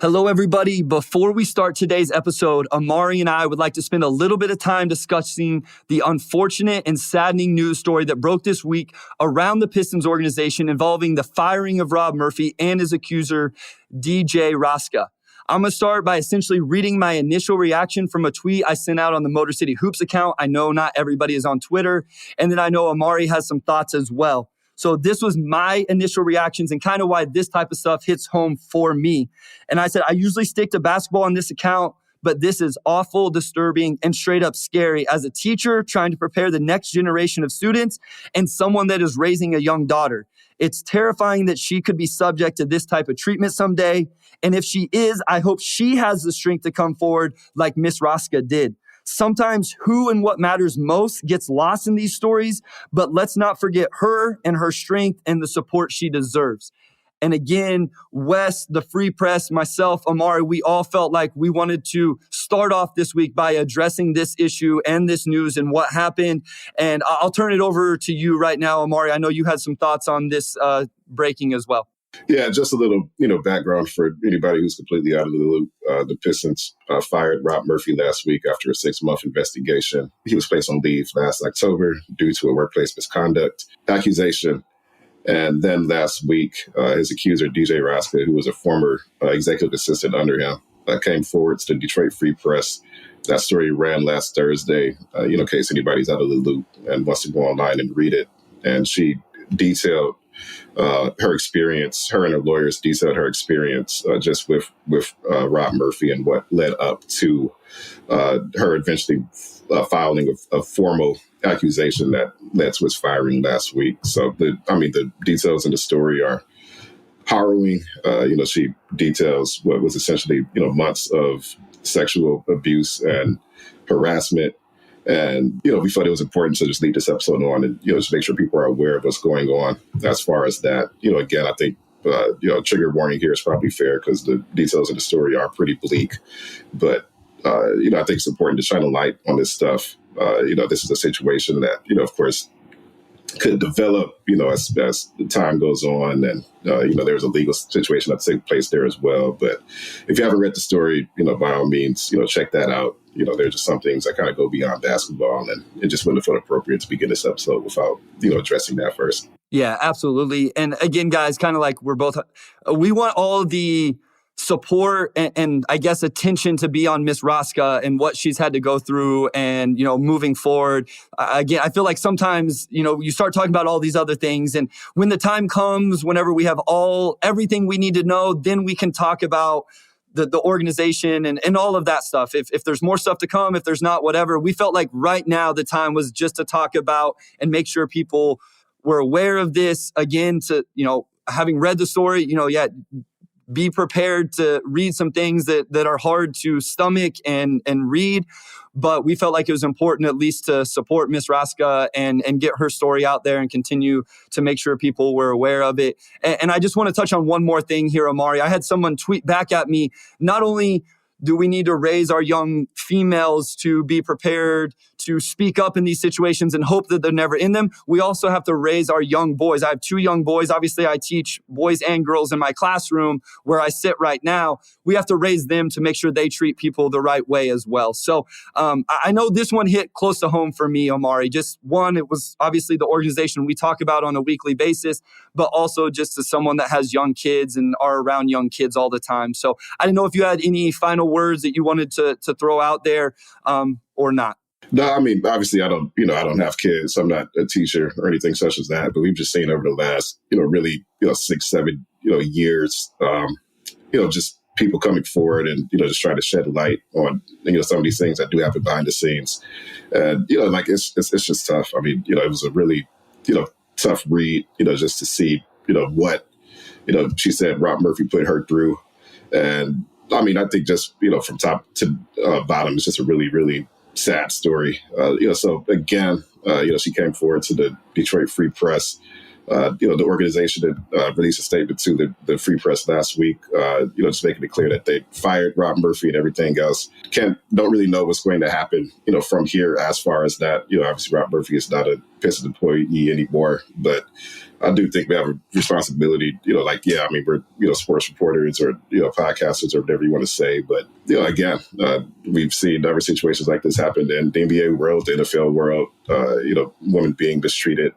Hello, everybody. Before we start today's episode, Omari and I would like to spend a little bit of time discussing the unfortunate and saddening news story that broke this week around the Pistons organization involving the firing of Rob Murphy and his accuser, DJ Raska. I'm going to start by essentially reading my initial reaction from a tweet I sent out on the Motor City Hoops account. I know not everybody is on Twitter, and then I know Omari has some thoughts as well. So this was my initial reactions and kind of why this type of stuff hits home for me. And I said, I usually stick to basketball on this account, but this is awful, disturbing, and straight up scary as a teacher trying to prepare the next generation of students and someone that is raising a young daughter. It's terrifying that she could be subject to this type of treatment someday. And if she is, I hope she has the strength to come forward like Miss Raska did. Sometimes who and what matters most gets lost in these stories, but let's not forget her and her strength and the support she deserves. And again, Wes, the Free Press, myself, Omari, we all felt like we wanted to start off this week by addressing this issue and this news and what happened. And I'll turn it over to you right now, Omari. I know you had some thoughts on this breaking as well. Yeah, just a little, background for anybody who's completely out of the loop. The Pistons fired Rob Murphy last week after a 6-month investigation. He was placed on leave last October due to a workplace misconduct accusation. And then last week, his accuser, DJ Raska, who was a former executive assistant under him, came forward to the Detroit Free Press. That story ran last Thursday, in case anybody's out of the loop and wants to go online and read it. And she detailed her experience, her and her lawyers detailed her experience just with Rob Murphy and what led up to her eventually filing a formal accusation that led to his firing last week. So the details in the story are harrowing. She details what was essentially, months of sexual abuse and harassment. And, we thought it was important to just lead this episode on and, just make sure people are aware of what's going on as far as that. Again, I think, trigger warning here is probably fair because the details of the story are pretty bleak. But, I think it's important to shine a light on this stuff. This is a situation that, of course, could develop, as the time goes on. And, there's a legal situation that takes place there as well. But if you haven't read the story, by all means, check that out. There's just some things that kind of go beyond basketball, and it just wouldn't have felt appropriate to begin this episode without, addressing that first. Yeah, absolutely. And again, guys, kind of like we want all the support and I guess attention to be on Miss Raska and what she's had to go through and, moving forward. Again, I feel like sometimes, you start talking about all these other things, and when the time comes, whenever we have everything we need to know, then we can talk about the organization and all of that stuff. If there's more stuff to come, if there's not, whatever, we felt like right now the time was just to talk about and make sure people were aware of this. Again, to, having read the story, be prepared to read some things that are hard to stomach and read. But we felt like it was important at least to support Miss Raska and get her story out there and continue to make sure people were aware of it. And I just want to touch on one more thing here, Omari. I had someone tweet back at me, not only do we need to raise our young females to be prepared to speak up in these situations and hope that they're never in them? We also have to raise our young boys. I have 2 young boys. Obviously, I teach boys and girls in my classroom where I sit right now. We have to raise them to make sure they treat people the right way as well. So I know this one hit close to home for me, Omari. Just one, it was obviously the organization we talk about on a weekly basis, but also just as someone that has young kids and are around young kids all the time. So I didn't know if you had any final words that you wanted to throw out there or not. No, obviously I don't have kids. So I'm not a teacher or anything such as that, but we've just seen over the last, really, 6, 7, years, just people coming forward and, just trying to shed light on, some of these things that do happen behind the scenes. And, it's just tough. It was a really, tough read, just to see, what, she said Rob Murphy put her through. And I think just, from top to bottom, it's just a really, really sad story. So again, she came forward to the Detroit Free Press. The organization that released a statement to the Free Press last week, just making it clear that they fired Rob Murphy and everything else. Don't really know what's going to happen, from here as far as that. Obviously Rob Murphy is not a Pistons employee anymore, but I do think we have a responsibility, like, yeah, I mean, we're, sports reporters or, podcasters or whatever you want to say. But, again, we've seen other situations like this happen in the NBA world, the NFL world, women being mistreated.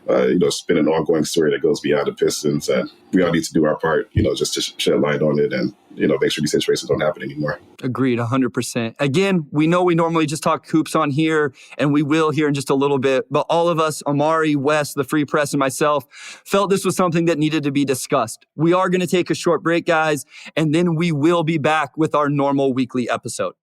It's been an ongoing story that goes beyond the Pistons. And we all need to do our part, just to shed light on it and, make sure these situations don't happen anymore. Agreed, 100%. Again, we know we normally just talk hoops on here, and we will here in just a little bit, but all of us, Omari, Wes, the Free Press, and myself, felt this was something that needed to be discussed. We are going to take a short break, guys, and then we will be back with our normal weekly episode.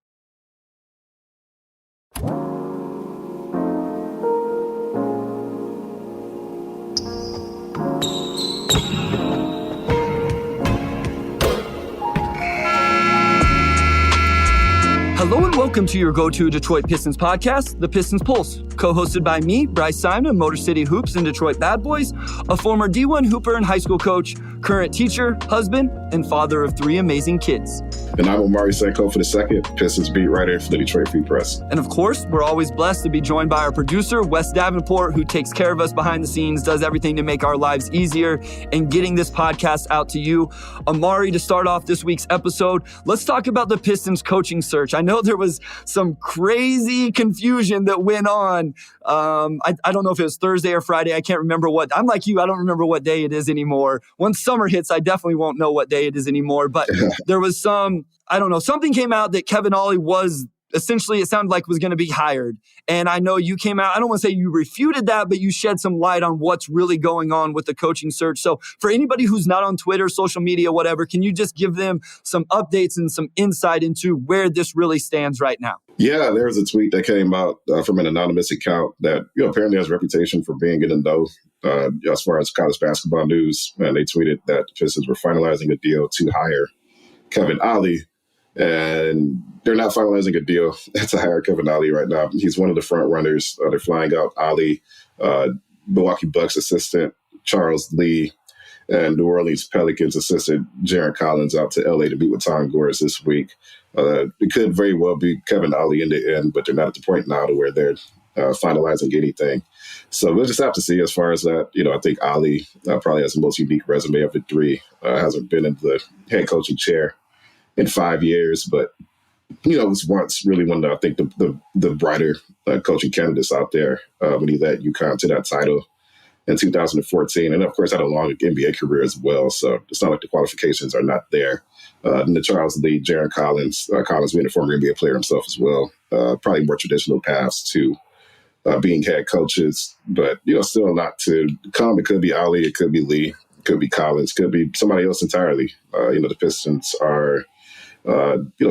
Hello and welcome to your go-to Detroit Pistons podcast, The Pistons Pulse, co-hosted by me, Bryce Simon, Motor City Hoops and Detroit Bad Boys, a former D1 hooper and high school coach, current teacher, husband, and father of 3 amazing kids. And I'm Omari Senko for the second, Pistons beat writer for the Detroit Free Press. And of course, we're always blessed to be joined by our producer, Wes Davenport, who takes care of us behind the scenes, does everything to make our lives easier and getting this podcast out to you. Omari, to start off this week's episode, let's talk about the Pistons coaching search. I know there was some crazy confusion that went on. I don't know if it was Thursday or Friday. I can't remember what. I'm like you. I don't remember what day it is anymore. Once summer hits, I definitely won't know what day it is anymore. But there was something came out that Kevin Ollie was essentially, it sounded like was going to be hired. And I know you came out, I don't want to say you refuted that, but you shed some light on what's really going on with the coaching search. So for anybody who's not on Twitter, social media, whatever, can you just give them some updates and some insight into where this really stands right now? Yeah, there was a tweet that came out from an anonymous account that apparently has a reputation for being in the know as far as college basketball news. And they tweeted that the Pistons were finalizing a deal to hire Kevin Ollie. And they're not finalizing a deal to hire Kevin Ollie right now. He's one of the front runners. They're flying out Ollie, Milwaukee Bucks assistant Charles Lee, and New Orleans Pelicans assistant Jaron Collins out to LA to meet with Tom Gores this week. It could very well be Kevin Ollie in the end, but they're not at the point now to where they're finalizing anything. So we'll just have to see as far as that. I think Ollie probably has the most unique resume of the 3. Hasn't been in the head coaching chair in 5 years, but was once really one of I think the brighter coaching candidates out there when he led UConn to that title in 2014, and of course had a long NBA career as well. So it's not like the qualifications are not there. And the Charles Lee, Jaron Collins, Collins being a former NBA player himself as well, probably more traditional paths to being head coaches, but still a lot to come. It could be Ali, it could be Lee, it could be Collins, could be somebody else entirely. The Pistons are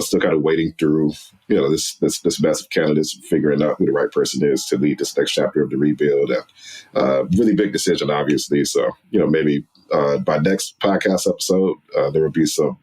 still kind of wading through, this mess of candidates, figuring out who the right person is to lead this next chapter of the rebuild. And really big decision, obviously. So, maybe by next podcast episode, there will be some,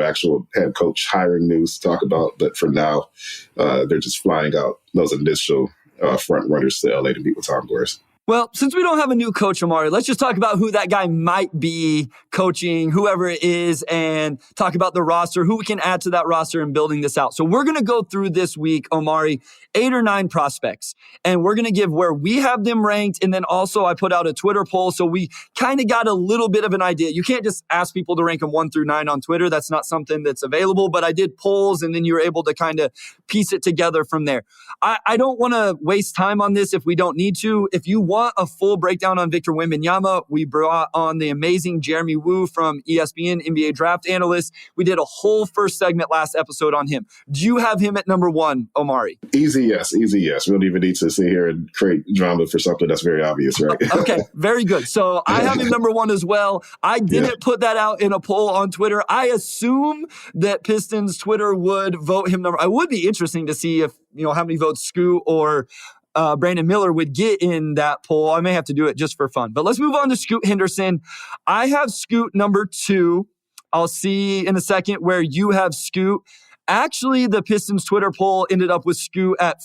actual head coach hiring news to talk about. But for now, they're just flying out those initial front runners to LA to meet with Tom Gores. Well, since we don't have a new coach, Omari, let's just talk about who that guy might be coaching, whoever it is, and talk about the roster, who we can add to that roster and building this out. So we're going to go through this week, Omari, 8 or 9 prospects, and we're going to give where we have them ranked. And then also I put out a Twitter poll, so we kind of got a little bit of an idea. You can't just ask people to rank them 1 through 9 on Twitter. That's not something that's available, but I did polls, and then you were able to kind of piece it together from there. I don't want to waste time on this if we don't need to. If you want a full breakdown on Victor Wembanyama, we brought on the amazing Jeremy Woo from ESPN, NBA draft analyst. We did a whole first segment last episode on him. Do you have him at number 1, Omari? Easy yes. We don't even need to sit here and create drama for something that's very obvious, right? Okay, very good. So I have him number 1 as well. I didn't put that out in a poll on Twitter. I assume that Pistons Twitter would vote him number. It would be interesting to see if, how many votes Scoot or Brandon Miller would get in that poll. I may have to do it just for fun. But let's move on to Scoot Henderson. I have Scoot number 2. I'll see in a second where you have Scoot. Actually, the Pistons Twitter poll ended up with Scoot at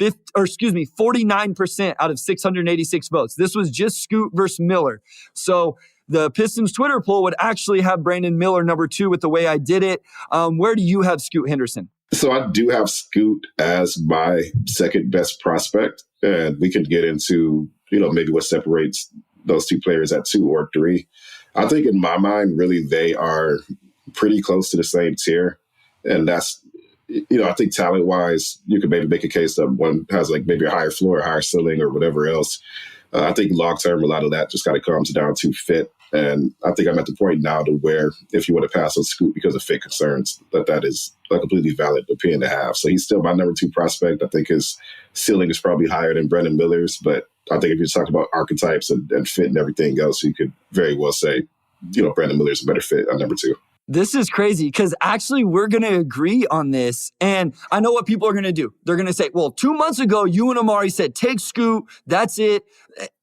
49% out of 686 votes. This was just Scoot versus Miller. So the Pistons Twitter poll would actually have Brandon Miller number 2 with the way I did it. Where do you have Scoot Henderson? So I do have Scoot as my second best prospect, and we can get into, maybe what separates those two players at 2 or 3. I think in my mind, really, they are pretty close to the same tier. And that's, I think talent-wise, you could maybe make a case that one has like maybe a higher floor, a higher ceiling, or whatever else. I think long-term, a lot of that just kind of comes down to fit. And I think I'm at the point now to where if you want to pass on Scoot because of fit concerns, that is a completely valid opinion to have. So he's still my number 2 prospect. I think his ceiling is probably higher than Brandon Miller's. But I think if you're talking about archetypes and fit and everything else, you could very well say, Brandon Miller's a better fit at number 2. This is crazy because actually we're going to agree on this. And I know what people are going to do. They're going to say, well, 2 months ago, you and Omari said, take Scoot. That's it.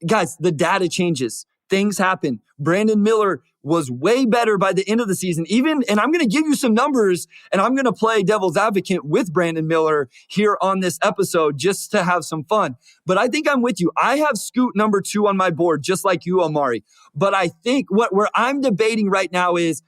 Guys, the data changes. Things happen. Brandon Miller was way better by the end of the season. And I'm going to give you some numbers and I'm going to play devil's advocate with Brandon Miller here on this episode just to have some fun. But I think I'm with you. I have Scoot number 2 on my board, just like you, Omari. But I think where I'm debating right now is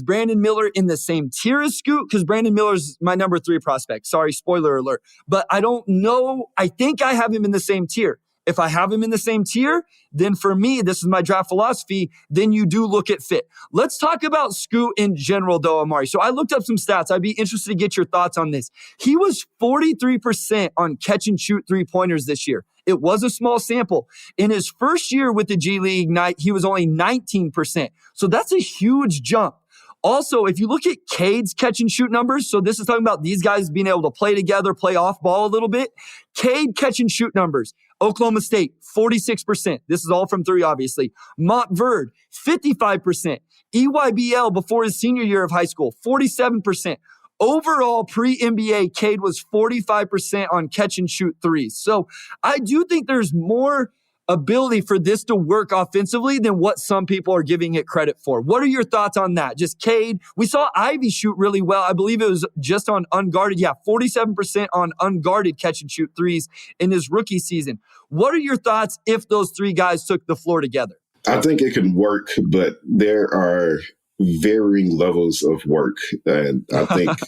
Brandon Miller in the same tier as Scoot? Because Brandon Miller's my number 3 prospect. Sorry, spoiler alert. But I don't know. I think I have him in the same tier. If I have him in the same tier, then for me, this is my draft philosophy, then you do look at fit. Let's talk about Scoot in general, though, Omari. So I looked up some stats. I'd be interested to get your thoughts on this. He was 43% on catch and shoot 3-pointers this year. It was a small sample. In his first year with the G League, he was only 19%. So that's a huge jump. Also, if you look at Cade's catch and shoot numbers, so this is talking about these guys being able to play together, play off ball a little bit. Cade catch and shoot numbers. Oklahoma State, 46%. This is all from 3, obviously. Montverde, 55%. EYBL before his senior year of high school, 47%. Overall, pre-NBA, Cade was 45% on catch and shoot 3s. So I do think there's more ability for this to work offensively than what some people are giving it credit for. What are your thoughts on that? Just Cade. We saw Ivy shoot really well. I believe it was just on unguarded. Yeah, 47% on unguarded catch and shoot 3s in his rookie season. What are your thoughts if those 3 guys took the floor together? I think it can work, but there are varying levels of work. And I think,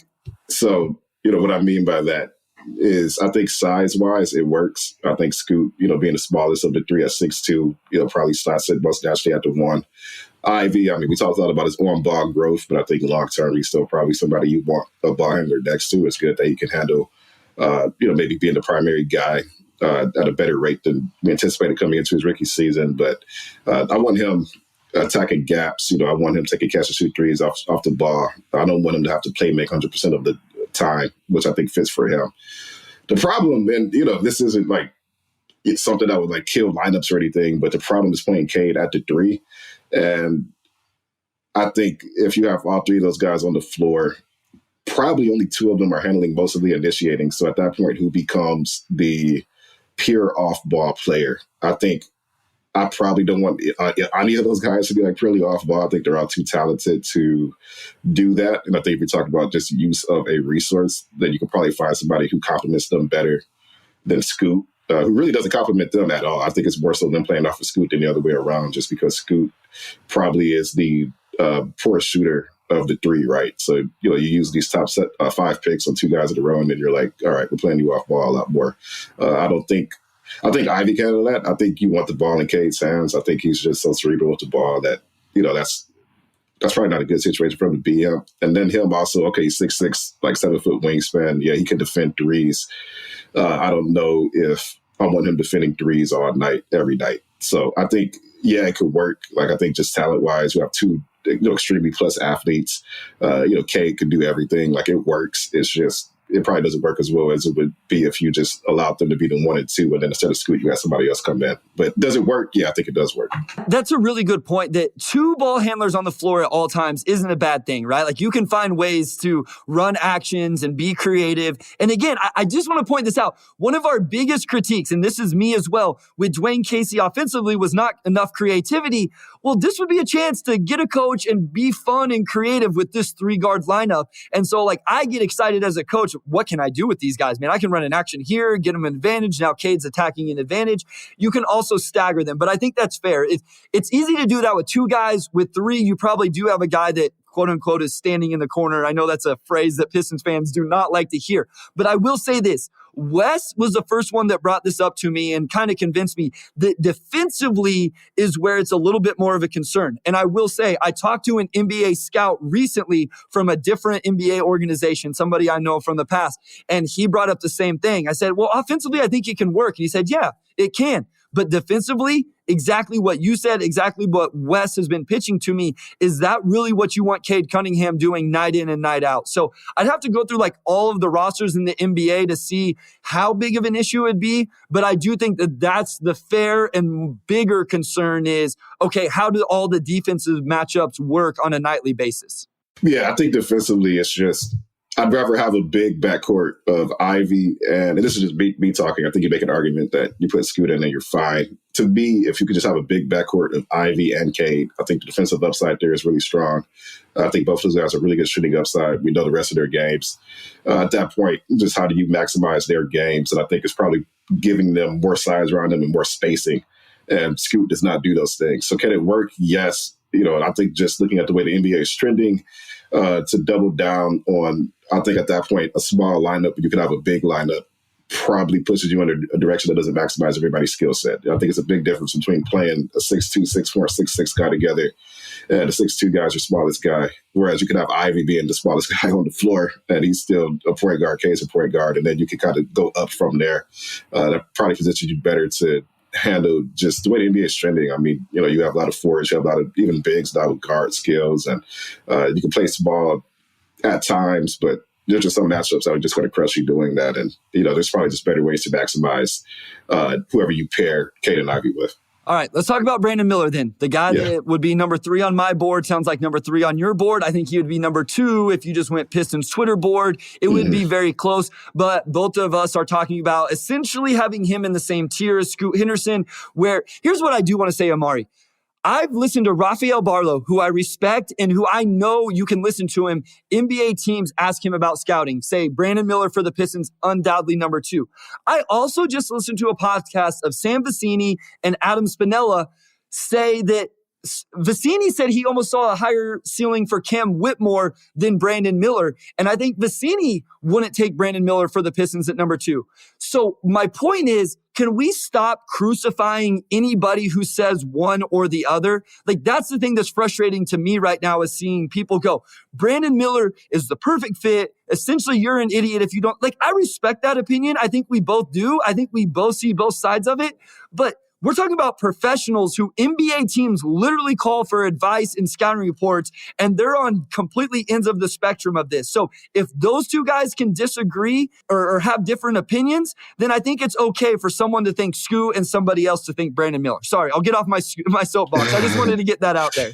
so, what I mean by that is I think size-wise, it works. I think Scoot, being the smallest of the 3 at 6'2", probably slots it most naturally at the 1. Ivy, we talked a lot about his on-ball growth, but I think long-term, he's still probably somebody you want a ball handler next to. It's good that he can handle, maybe being the primary guy at a better rate than we anticipated coming into his rookie season. But I want him attacking gaps. I want him taking catch and shoot 3s off the ball. I don't want him to have to play make 100% of the time, which I think fits for him. The problem, and this isn't like it's something that would like kill lineups or anything, but the problem is playing Cade at the 3. And I think if you have all 3 of those guys on the floor, probably only 2 of them are handling most of the initiating. So at that point, who becomes the pure off-ball player? I think I probably don't want any of those guys to be like purely off-ball. I think they're all too talented to do that. And I think if you're talking about just use of a resource, then you can probably find somebody who complements them better than Scoot, who really doesn't complement them at all. I think it's more so them playing off of Scoot than the other way around, just because Scoot probably is the poorest shooter of the 3, right? So, you use these top 5 picks on 2 guys in a row, and then you're like, all right, we're playing you off ball a lot more. I think Ivy can handle that. I think you want the ball in Cade's hands. I think he's just so cerebral with the ball that, that's probably not a good situation for him to be in. And then him also, okay, he's 6'6", like 7-foot wingspan. Yeah, he can defend 3s. I don't know if I want him defending 3s all night, every night. So I think, yeah, it could work. Like, I think just talent-wise, you have 2 extremely plus athletes. Cade can do everything. Like, it works. It's just, it probably doesn't work as well as it would be if you just allowed them to be the 1 and 2, and then instead of Scoot, you have somebody else come in. But does it work? Yeah, I think it does work. That's a really good point, that 2 ball handlers on the floor at all times isn't a bad thing, right? Like, you can find ways to run actions and be creative. And again, I just want to point this out. One of our biggest critiques, and this is me as well, with Dwayne Casey offensively was not enough creativity. Well, this would be a chance to get a coach and be fun and creative with this 3-guard lineup. And so, like, I get excited as a coach. What can I do with these guys, man? I can run an action here, get them an advantage. Now Cade's attacking an advantage. You can also stagger them, but I think that's fair. It's easy to do that with 2 guys. With 3, you probably do have a guy that quote unquote, is standing in the corner. I know that's a phrase that Pistons fans do not like to hear, but I will say this. Wes was the first one that brought this up to me and kind of convinced me that defensively is where it's a little bit more of a concern. And I will say, I talked to an NBA scout recently from a different NBA organization, somebody I know from the past, and he brought up the same thing. I said, well, offensively, I think it can work. And he said, yeah, it can. But defensively, exactly what you said, exactly what Wes has been pitching to me, is that really what you want Cade Cunningham doing night in and night out? So I'd have to go through like all of the rosters in the NBA to see how big of an issue it'd be. But I do think that that's the fair and bigger concern is, okay, how do all the defensive matchups work on a nightly basis? Yeah, I think defensively it's just I'd rather have a big backcourt of Ivy, and this is just me talking. I think you make an argument that you put Scoot in and you're fine. To me, if you could just have a big backcourt of Ivy and Cade, I think the defensive upside there is really strong. I think both of those guys are really good shooting upside. We know the rest of their games. At that point, just how do you maximize their games? And I think it's probably giving them more size around them and more spacing. And Scoot does not do those things. So can it work? Yes. And I think just looking at the way the NBA is trending, to double down on, I think at that point, a small lineup, you could have a big lineup, probably pushes you in a direction that doesn't maximize everybody's skill set. I think it's a big difference between playing a 6'2", 6'4", 6'6" guy together, and the 6'2" guy is your smallest guy. Whereas you could have Ivy being the smallest guy on the floor, and he's still a point guard, K's a point guard, and then you can kind of go up from there. That probably positions you better to handle just the way the NBA is trending. I mean, you have a lot of forwards, you have a lot of even bigs now with guard skills, and you can play small at times, but there's just some matchups that are just going to crush you doing that. And, there's probably just better ways to maximize whoever you pair Cade and Ivy with. All right, let's talk about Brandon Miller then. The guy that would be number 3 on my board sounds like number 3 on your board. I think he would be number 2 if you just went Pistons Twitter board. It would be very close, but both of us are talking about essentially having him in the same tier as Scoot Henderson, where here's what I do want to say, Omari. I've listened to Rafael Barlow, who I respect and who I know you can listen to him. NBA teams ask him about scouting. Say Brandon Miller for the Pistons, undoubtedly number 2. I also just listened to a podcast of Sam Vecini and Adam Spinella say that Vecini said he almost saw a higher ceiling for Cam Whitmore than Brandon Miller. And I think Vecini wouldn't take Brandon Miller for the Pistons at number 2. So my point is, can we stop crucifying anybody who says one or the other? Like, that's the thing that's frustrating to me right now is seeing people go, Brandon Miller is the perfect fit. Essentially, you're an idiot if you don't. Like, I respect that opinion. I think we both do. I think we both see both sides of it. But we're talking about professionals who NBA teams literally call for advice and scouting reports, and they're on completely ends of the spectrum of this. So if those two guys can disagree or have different opinions, then I think it's okay for someone to think Scoot and somebody else to think Brandon Miller. Sorry, I'll get off my soapbox. I just wanted to get that out there.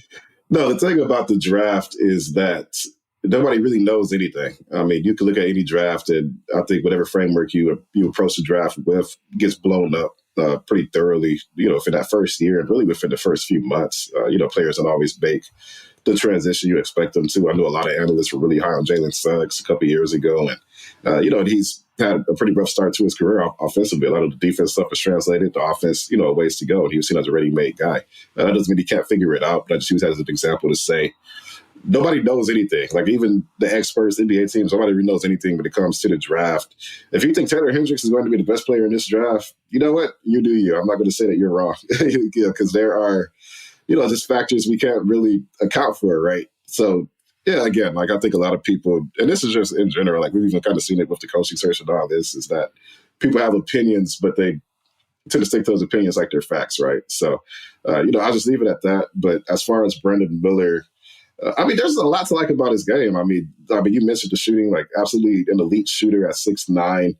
No, the thing about the draft is that nobody really knows anything. I mean, you can look at any draft, and I think whatever framework you approach the draft with gets blown up pretty thoroughly, for that first year and really within the first few months. Players don't always make the transition you expect them to. I know a lot of analysts were really high on Jalen Suggs a couple of years ago, and he's had a pretty rough start to his career offensively. A lot of the defense stuff is translated to offense, ways to go, and he was seen as a ready-made guy. That doesn't mean he can't figure it out, but I just use that as an example to say nobody knows anything. Like, even the experts, NBA teams, nobody really knows anything when it comes to the draft. If you think Taylor Hendricks is going to be the best player in this draft, you know what? You do you. I'm not going to say that you're wrong, because there are, just factors we can't really account for, right? So, yeah, again, like, I think a lot of people, and this is just in general, like, we've even kind of seen it with the coaching search and all this, is that people have opinions, but they tend to stick to those opinions like they're facts, right? So, I'll just leave it at that. But as far as Brandon Miller, there's a lot to like about his game. I mean, you mentioned the shooting, like, absolutely an elite shooter at 6'9".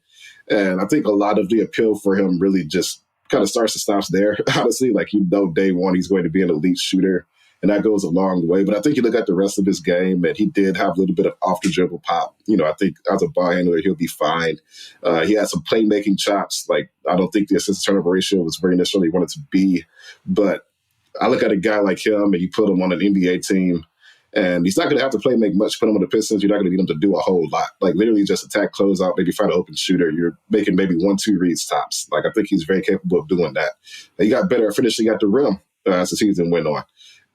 And I think a lot of the appeal for him really just kind of starts and stops there, honestly. Like, day one, he's going to be an elite shooter, and that goes a long way. But I think you look at the rest of his game, and he did have a little bit of off-the-dribble pop. I think as a ball handler, he'll be fine. He had some playmaking chops. Like, I don't think the assist-turnover ratio was where he necessarily wanted to be. But I look at a guy like him, and you put him on an NBA team, and he's not going to have to make much. Put him on the Pistons, you're not going to need him to do a whole lot. Like, literally just attack, close out, maybe find an open shooter. You're making maybe 1-2 reads tops. Like, I think he's very capable of doing that. And he got better at finishing at the rim as the season went on.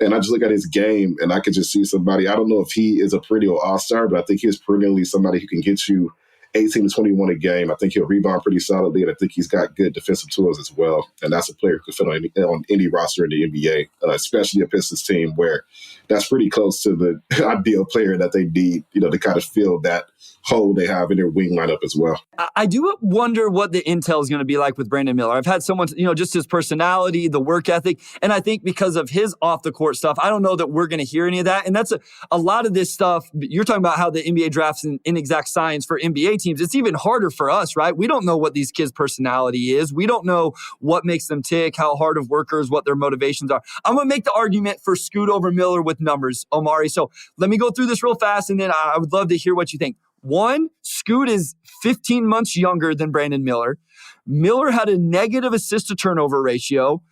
And I just look at his game, and I could just see somebody. I don't know if he is a perennial all-star, but I think he is perennially somebody who can get you 18 to 21 a game. I think he'll rebound pretty solidly, and I think he's got good defensive tools as well. And that's a player who could fit on any roster in the NBA, especially a Pistons team where that's pretty close to the ideal player that they need, to kind of fill that hole they have in their wing lineup as well. I do wonder what the intel is going to be like with Brandon Miller. I've had someone, just his personality, the work ethic, and I think because of his off-the-court stuff, I don't know that we're going to hear any of that. And that's a lot of this stuff. You're talking about how the NBA drafts in inexact science for NBA teams. It's even harder for us, right? We don't know what these kids' personality is. We don't know what makes them tick, how hard of workers, what their motivations are. I'm going to make the argument for Scoot over Miller with numbers, Omari. So let me go through this real fast, and then I would love to hear what you think. One, Scoot is 15 months younger than Brandon Miller. Miller had a negative assist-to-turnover ratio.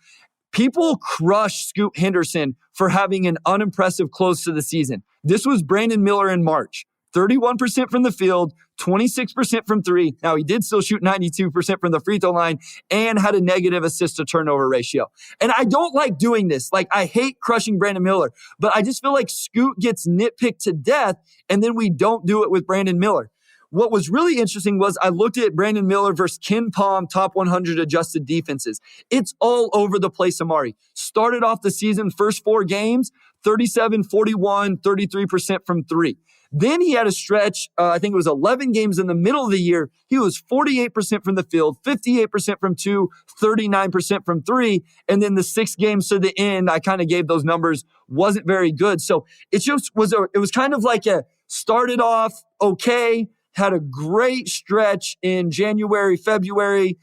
People crush Scoot Henderson for having an unimpressive close to the season. This was Brandon Miller in March. 31% from the field, 26% from three. Now, he did still shoot 92% from the free throw line and had a negative assist-to-turnover ratio. And I don't like doing this. Like, I hate crushing Brandon Miller, but I just feel like Scoot gets nitpicked to death, and then we don't do it with Brandon Miller. What was really interesting was I looked at Brandon Miller versus Ken Pom top 100 adjusted defenses. It's all over the place, Omari. Started off the season, first 4 games, 37, 41, 33% from three. Then he had a stretch, I think it was 11 games in the middle of the year. He was 48% from the field, 58% from two, 39% from three. And then the 6 games to the end, I kind of gave those numbers, wasn't very good. So it just was, it was kind of like started off okay, had a great stretch in January, February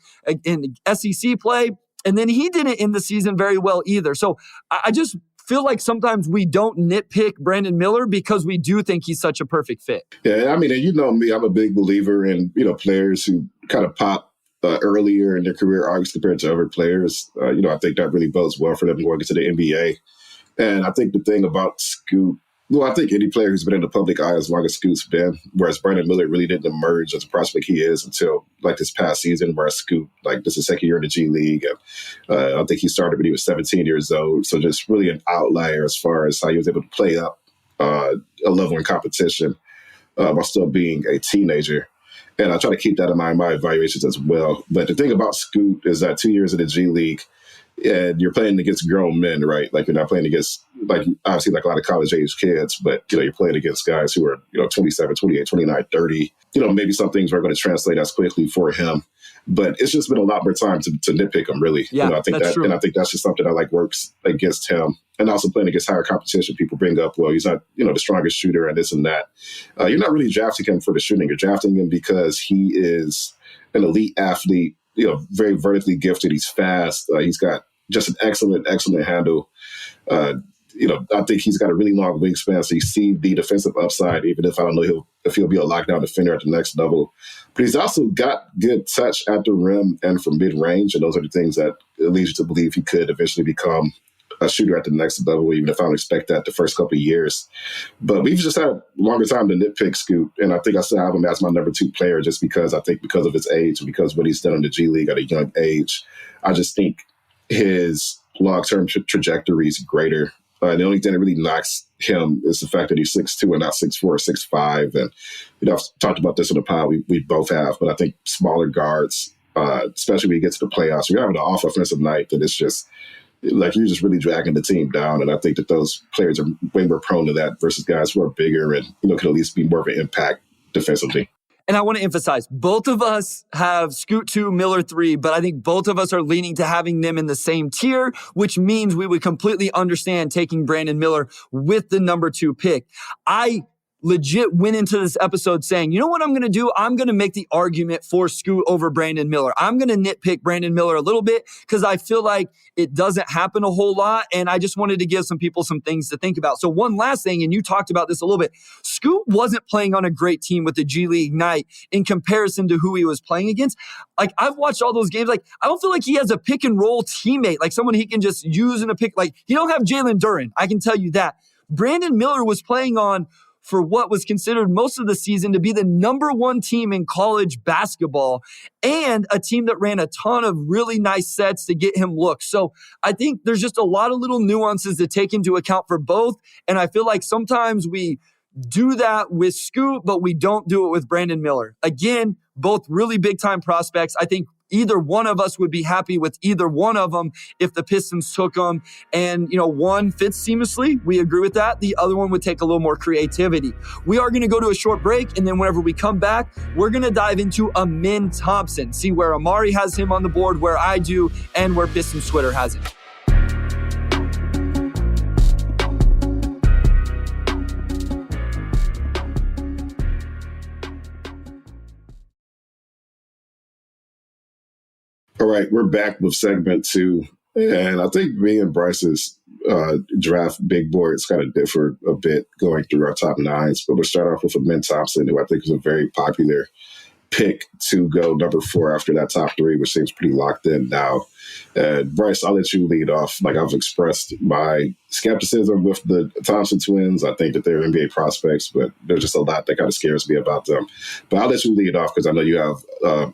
in SEC play. And then he didn't end the season very well either. So I just feel like sometimes we don't nitpick Brandon Miller because we do think he's such a perfect fit. Yeah, I mean, and you know me, I'm a big believer in, players who kind of pop earlier in their career arcs compared to other players. I think that really bodes well for them going into the NBA. And I think the thing about Scoot, I think any player who's been in the public eye as long as Scoot's been, whereas Brandon Miller really didn't emerge as a prospect he is until this past season, whereas Scoot, this is second year in the G League. And I think he started when he was 17 years old. So just really an outlier as far as how he was able to play up a level in competition while still being a teenager. And I try to keep that in mind in my evaluations as well. But the thing about Scoot is that 2 years in the G League, and you're playing against grown men, right? You're not playing against, obviously, a lot of college-age kids, but, you're playing against guys who are, 27, 28, 29, 30. Maybe some things aren't going to translate as quickly for him. But it's just been a lot more time to nitpick him, really. Yeah, I think that's true. And I think that's just something that, works against him. And also playing against higher competition, people bring up, well, he's not, the strongest shooter and this and that. You're not really drafting him for the shooting. You're drafting him because he is an elite athlete, very vertically gifted. He's fast. He's got just an excellent handle. I think he's got a really long wingspan, so you see the defensive upside, even if I don't know if he'll be a lockdown defender at the next level. But he's also got good touch at the rim and from mid-range, and those are the things that lead you to believe he could eventually become a shooter at the next level, even if I don't expect that the first couple of years. But we've just had a longer time to nitpick Scoot, and I think I still have him as my number 2 player just because I think because of his age and because of what he's done in the G League at a young age. I just think his long-term trajectory is greater. The only thing that really knocks him is the fact that he's 6'2" and not 6'4" or 6'5". And, I've talked about this on the pod, we both have, but I think smaller guards, especially when you get to the playoffs, you're having an off offensive night that it's just, you're just really dragging the team down. And I think that those players are way more prone to that versus guys who are bigger and, can at least be more of an impact defensively. And I want to emphasize, both of us have Scoot 2, Miller 3, but I think both of us are leaning to having them in the same tier, which means we would completely understand taking Brandon Miller with the number 2 pick. I legit went into this episode saying, you know what I'm going to do? I'm going to make the argument for Scoot over Brandon Miller. I'm going to nitpick Brandon Miller a little bit because I feel like it doesn't happen a whole lot. And I just wanted to give some people some things to think about. So one last thing, and you talked about this a little bit, Scoot wasn't playing on a great team with the G League Ignite in comparison to who he was playing against. I've watched all those games. I don't feel like he has a pick and roll teammate, someone he can just use in a pick. He don't have Jalen Duren. I can tell you that. Brandon Miller was playing on for what was considered most of the season to be the number one team in college basketball and a team that ran a ton of really nice sets to get him looks. So I think there's just a lot of little nuances to take into account for both. And I feel like sometimes we do that with Scoot, but we don't do it with Brandon Miller. Again, both really big time prospects. I think either one of us would be happy with either one of them if the Pistons took them. And, one fits seamlessly. We agree with that. The other one would take a little more creativity. We are going to go to a short break. And then whenever we come back, we're going to dive into Amin Thompson, see where Omari has him on the board, where I do, and where Pistons Twitter has him. All right, we're back with segment 2. And I think me and Bryce's draft big boards kind of differ a bit going through our top 9s. But we'll start off with Amin Thompson, who I think is a very popular pick to go number 4 after that top 3, which seems pretty locked in now. Bryce, I'll let you lead off. Like, I've expressed my skepticism with the Thompson twins. I think that they're NBA prospects, but there's just a lot that kind of scares me about them. But I'll let you lead off because I know you have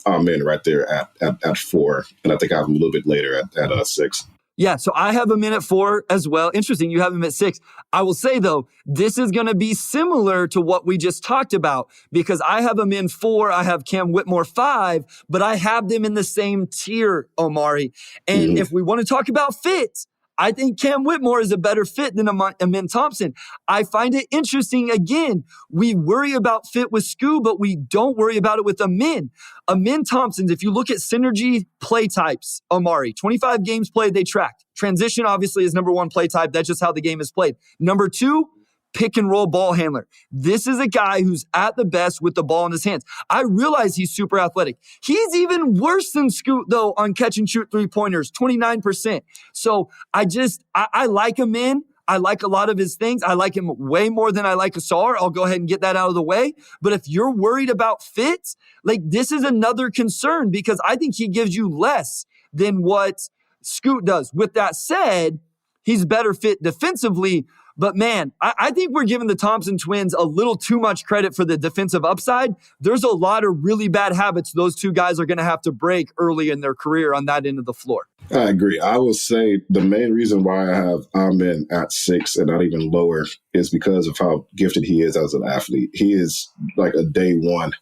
Amin right there at 4, and I think I have him a little bit later at 6. Yeah, so I have him in at 4 as well. Interesting, you have him at 6. I will say, though, this is going to be similar to what we just talked about because I have him in 4, I have Cam Whitmore 5, but I have them in the same tier, Omari. And if we want to talk about fit, I think Cam Whitmore is a better fit than Amin Thompson. I find it interesting, again, we worry about fit with Scoo, but we don't worry about it with Amin. Amin Thompson, if you look at synergy play types, Omari, 25 games played, they tracked. Transition, obviously, is number 1 play type. That's just how the game is played. Number 2, pick and roll ball handler. This is a guy who's at the best with the ball in his hands. I realize he's super athletic. He's even worse than Scoot, though, on catch and shoot 3-pointers, 29%. So I like him in. I like a lot of his things. I like him way more than I like Asar. I'll go ahead and get that out of the way. But if you're worried about fit, like, this is another concern because I think he gives you less than what Scoot does. With that said, he's better fit defensively. But man, I think we're giving the Thompson twins a little too much credit for the defensive upside. There's a lot of really bad habits those two guys are going to have to break early in their career on that end of the floor. I agree. I will say the main reason why I have Amin at 6 and not even lower is because of how gifted he is as an athlete. He is like a day 1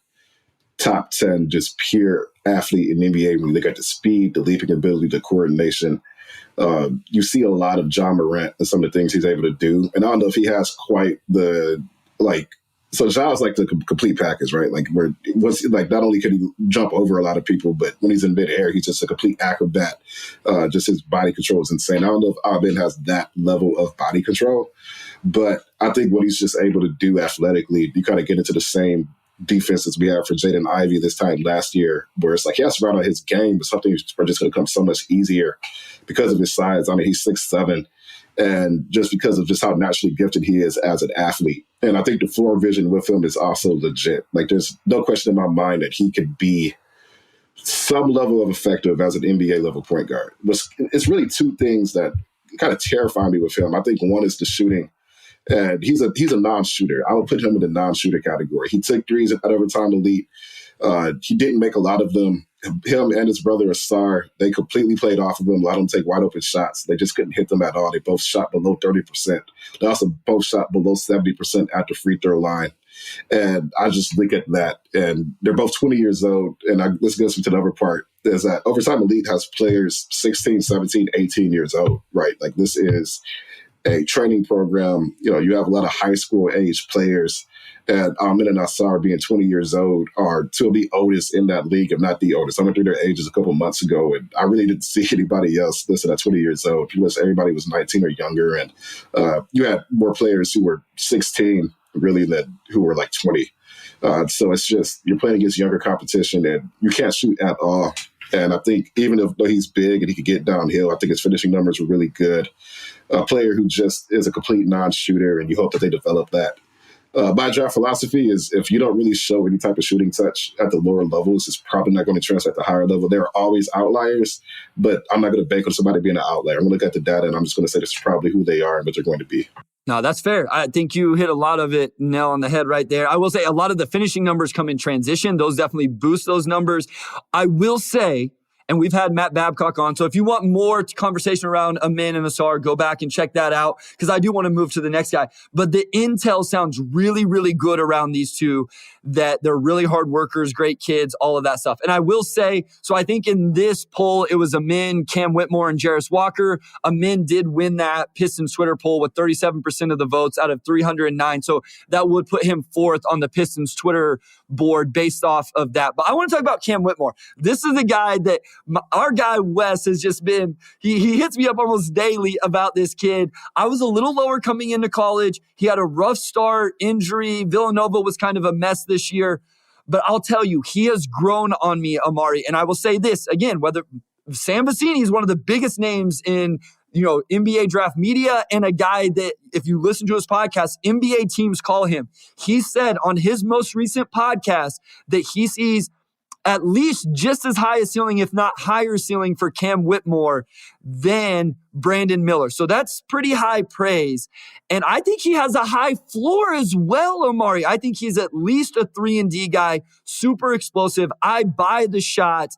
top 10, just pure athlete in the NBA. When you look at the speed, the leaping ability, the coordination, you see a lot of John Morant and some of the things he's able to do. And I don't know if he has quite so Ja's like the complete package, right? Like, not only can he jump over a lot of people, but when he's in midair, he's just a complete acrobat. Just his body control is insane. I don't know if Amin has that level of body control, but I think what he's just able to do athletically, you kind of get into the same defenses we had for Jaden Ivey this time last year, where it's like he has to run on his game, but something is just going to come so much easier because of his size. I mean, he's 6'7", and just because of just how naturally gifted he is as an athlete. And I think the floor vision with him is also legit. Like, there's no question in my mind that he could be some level of effective as an NBA level point guard. But it's really 2 things that kind of terrify me with him. I think one is the shooting. And he's a non-shooter. I would put him in the non-shooter category. He took threes at overtime elite. He didn't make a lot of them. Him and his brother Asar, they completely played off of him, let him take wide open shots. They just couldn't hit them at all. They both shot below 30%. They also both shot below 70% at the free throw line. And I just look at that, and they're both 20 years old. And let's go to the other part, is that Overtime Elite has players 16, 17, 18 years old, right? Like, this is a training program. You have a lot of high school age players, and Amin and Asar, being 20 years old, are two of the oldest in that league, if not the oldest. I went through their ages a couple months ago, and I really didn't see anybody else listed at 20 years old. Everybody was 19 or younger, and you had more players who were 16 really than who were like 20. So it's just, you're playing against younger competition, and you can't shoot at all. And I think even though he's big and he could get downhill, I think his finishing numbers were really good. A player who just is a complete non-shooter, and you hope that they develop that. My draft philosophy is, if you don't really show any type of shooting touch at the lower levels, it's probably not going to translate at the higher level. There are always outliers, but I'm not going to bank on somebody being an outlier. I'm going to look at the data, and I'm just going to say this is probably who they are and what they're going to be. No, that's fair. I think you hit a lot of it nail on the head right there. I will say a lot of the finishing numbers come in transition. Those definitely boost those numbers. I will say, and we've had Matt Babcock on, so if you want more conversation around Amin and Asar, go back and check that out, because I do want to move to the next guy. But the intel sounds really, really good around these two, that they're really hard workers, great kids, all of that stuff. And I will say, so I think in this poll, it was Amin, Cam Whitmore, and Jarris Walker. Amin did win that Pistons Twitter poll with 37% of the votes out of 309. So that would put him fourth on the Pistons Twitter board based off of that. But I want to talk about Cam Whitmore. This is the guy that our guy Wes has just been, he hits me up almost daily about this kid. I was a little lower coming into college. He had a rough start, injury. Villanova was kind of a mess this year. But I'll tell you, he has grown on me, Omari. And I will say this, again, whether Sam Vecini is one of the biggest names in NBA draft media, and a guy that, if you listen to his podcast, NBA teams call him. He said on his most recent podcast that he sees at least just as high a ceiling, if not higher ceiling, for Cam Whitmore than Brandon Miller. So that's pretty high praise. And I think he has a high floor as well, Omari. I think he's at least a 3-and-D guy, super explosive. I buy the shots.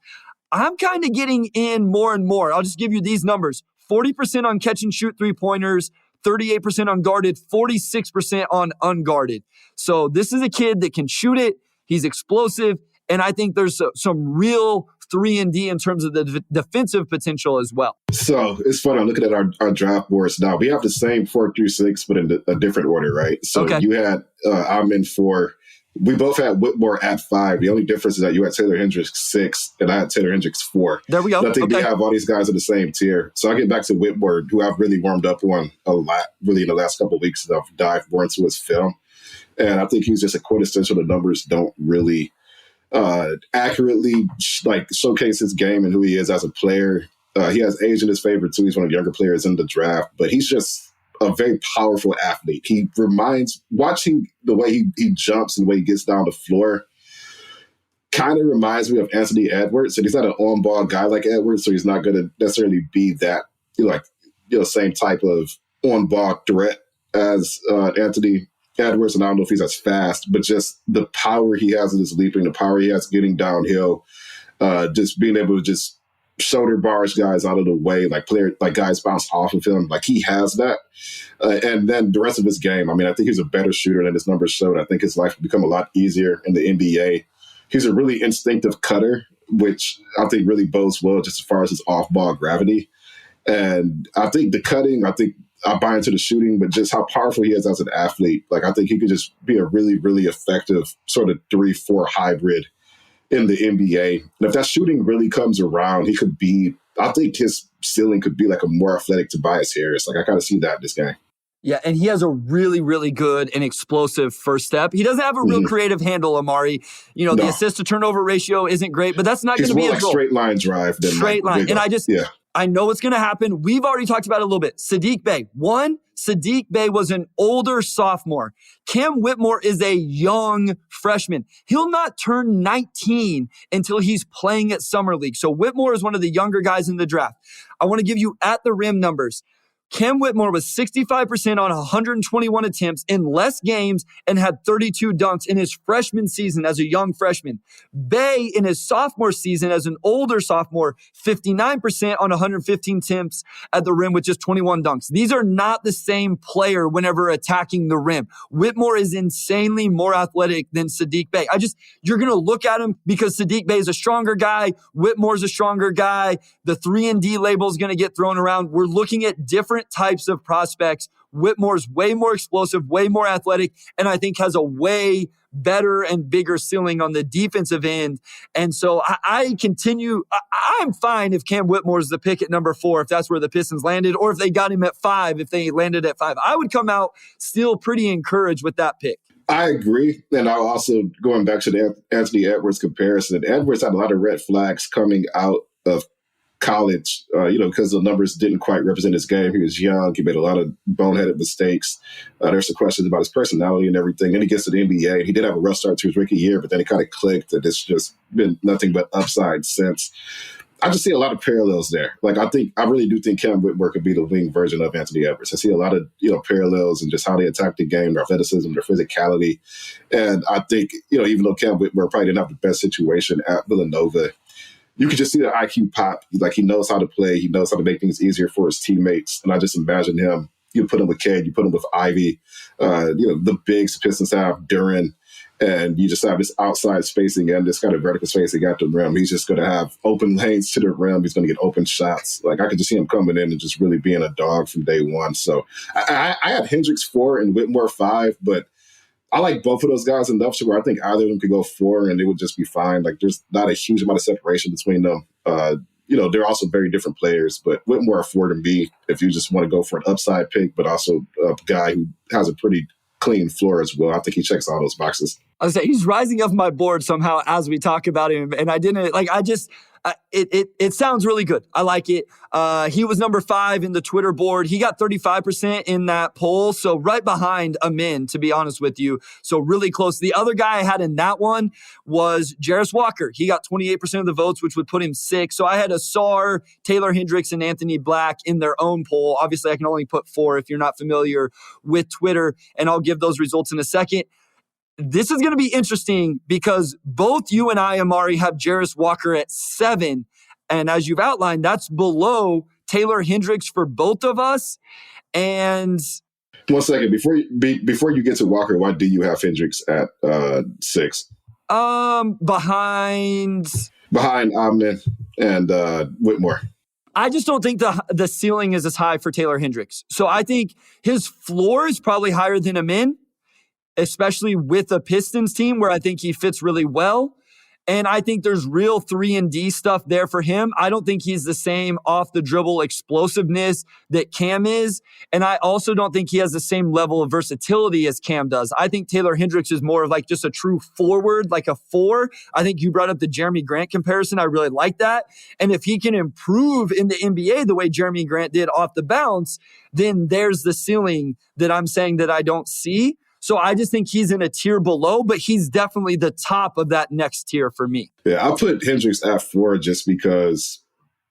I'm kind of getting in more and more. I'll just give you these numbers. 40% on catch and shoot 3-pointers, 38% unguarded, 46% on unguarded. So this is a kid that can shoot it. He's explosive. And I think there's some real 3-and-D in terms of the defensive potential as well. So it's funny. I'm looking at our draft boards now. We have the same 4 through 6, but in a different order, right? So okay. You had I'm in 4. We both had Whitmore at 5. The only difference is that you had Taylor Hendricks 6, and I had Taylor Hendricks 4. There we go. And I think they have all these guys in the same tier. So I get back to Whitmore, who I've really warmed up on a lot, really in the last couple of weeks. I've dived more into his film, and I think he's just a quintessential. The numbers don't really accurately showcase his game and who he is as a player. He has age in his favor too. He's one of the younger players in the draft, but he's just a very powerful athlete. He reminds, watching the way he jumps and the way he gets down the floor, kind of reminds me of Anthony Edwards. And he's not an on-ball guy like Edwards, so he's not going to necessarily be that same type of on-ball threat as Anthony Edwards. And I don't know if he's as fast, but just the power he has in his leaping, the power he has getting downhill, just being able to just shoulder barge guys out of the way, like guys bounce off of him. Like, he has that. And then the rest of his game, I mean, I think he's a better shooter than his numbers showed. I think his life will become a lot easier in the NBA. He's a really instinctive cutter, which I think really bodes well just as far as his off-ball gravity. And I think the cutting, I buy into the shooting, but just how powerful he is as an athlete. Like, I think he could just be a really, really effective sort of 3-4 hybrid in the NBA. And if that shooting really comes around, he could be, I think his ceiling could be like a more athletic Tobias Harris. Like, I kind of see that in this game. Yeah, and he has a really, really good and explosive first step. He doesn't have a real creative handle, Amari. The assist to turnover ratio isn't great, but that's not going to be a goal. Straight line drive. Straight line. And I know it's going to happen. We've already talked about it a little bit. Sadiq Bey. Sadiq Bey was an older sophomore. Cam Whitmore is a young freshman. He'll not turn 19 until he's playing at Summer League. So Whitmore is one of the younger guys in the draft. I want to give you at the rim numbers. Cam Whitmore was 65% on 121 attempts in less games and had 32 dunks in his freshman season as a young freshman. Bey, in his sophomore season as an older sophomore, 59% on 115 attempts at the rim with just 21 dunks. These are not the same player whenever attacking the rim. Whitmore is insanely more athletic than Sadiq Bey. You're going to look at him because Sadiq Bey is a stronger guy. Whitmore's a stronger guy. The 3-and-D label is going to get thrown around. We're looking at different types of prospects. Whitmore's way more explosive, way more athletic, and I think has a way better and bigger ceiling on the defensive end. And so I'm fine if Cam Whitmore is the pick at number 4, if that's where the Pistons landed, or if they got him at 5, if they landed at 5. I would come out still pretty encouraged with that pick. I agree. And I'll also, going back to the Anthony Edwards comparison, Edwards had a lot of red flags coming out of college, because the numbers didn't quite represent his game. He was young. He made a lot of boneheaded mistakes. There's some questions about his personality and everything. Then he gets to the NBA. He did have a rough start to his rookie year, but then it kind of clicked, and it's just been nothing but upside since. I just see a lot of parallels there. Like I really do think Cam Whitmore could be the wing version of Anthony Edwards. I see a lot of parallels in just how they attack the game, their athleticism, their physicality, and I think even though Cam Whitmore probably didn't have the best situation at Villanova, you could just see the IQ pop. Like he knows how to play, he knows how to make things easier for his teammates, and I just imagine him. You put him with Cade, you put him with Ivy, the bigs Pistons have Duren. And you just have this outside spacing and this kind of vertical spacing at the rim. He's just going to have open lanes to the rim. He's going to get open shots. Like I could just see him coming in and just really being a dog from day one. So I had Hendricks 4 and Whitmore 5, but I like both of those guys enough to where I think either of them could go 4 and it would just be fine. Like there's not a huge amount of separation between them. They're also very different players, but Whitmore 4 to me if you just want to go for an upside pick, but also a guy who has a pretty clean floor as well. I think he checks all those boxes. I was saying he's rising up my board somehow as we talk about him, and I didn't like. It sounds really good. I like it. He was number 5 in the Twitter board. He got 35% in that poll, so right behind Amin, to be honest with you. So really close. The other guy I had in that one was Jarris Walker. He got 28% of the votes, which would put him 6. So I had Asar, Taylor Hendricks, and Anthony Black in their own poll. Obviously, I can only put 4 if you're not familiar with Twitter, and I'll give those results in a second. This is going to be interesting because both you and I, Omari, have Jarris Walker at 7. And as you've outlined, that's below Taylor Hendricks for both of us. And 1 second, before you get to Walker, why do you have Hendricks at 6? Behind Amin and Whitmore. I just don't think the ceiling is as high for Taylor Hendricks. So I think his floor is probably higher than Amin, especially with a Pistons team where I think he fits really well. And I think there's real 3-and-D stuff there for him. I don't think he's the same off the dribble explosiveness that Cam is. And I also don't think he has the same level of versatility as Cam does. I think Taylor Hendricks is more of like just a true forward, like a 4. I think you brought up the Jeremy Grant comparison. I really like that. And if he can improve in the NBA the way Jeremy Grant did off the bounce, then there's the ceiling that I'm saying that I don't see. So I just think he's in a tier below, but he's definitely the top of that next tier for me. Yeah, I'll put Hendricks at 4 just because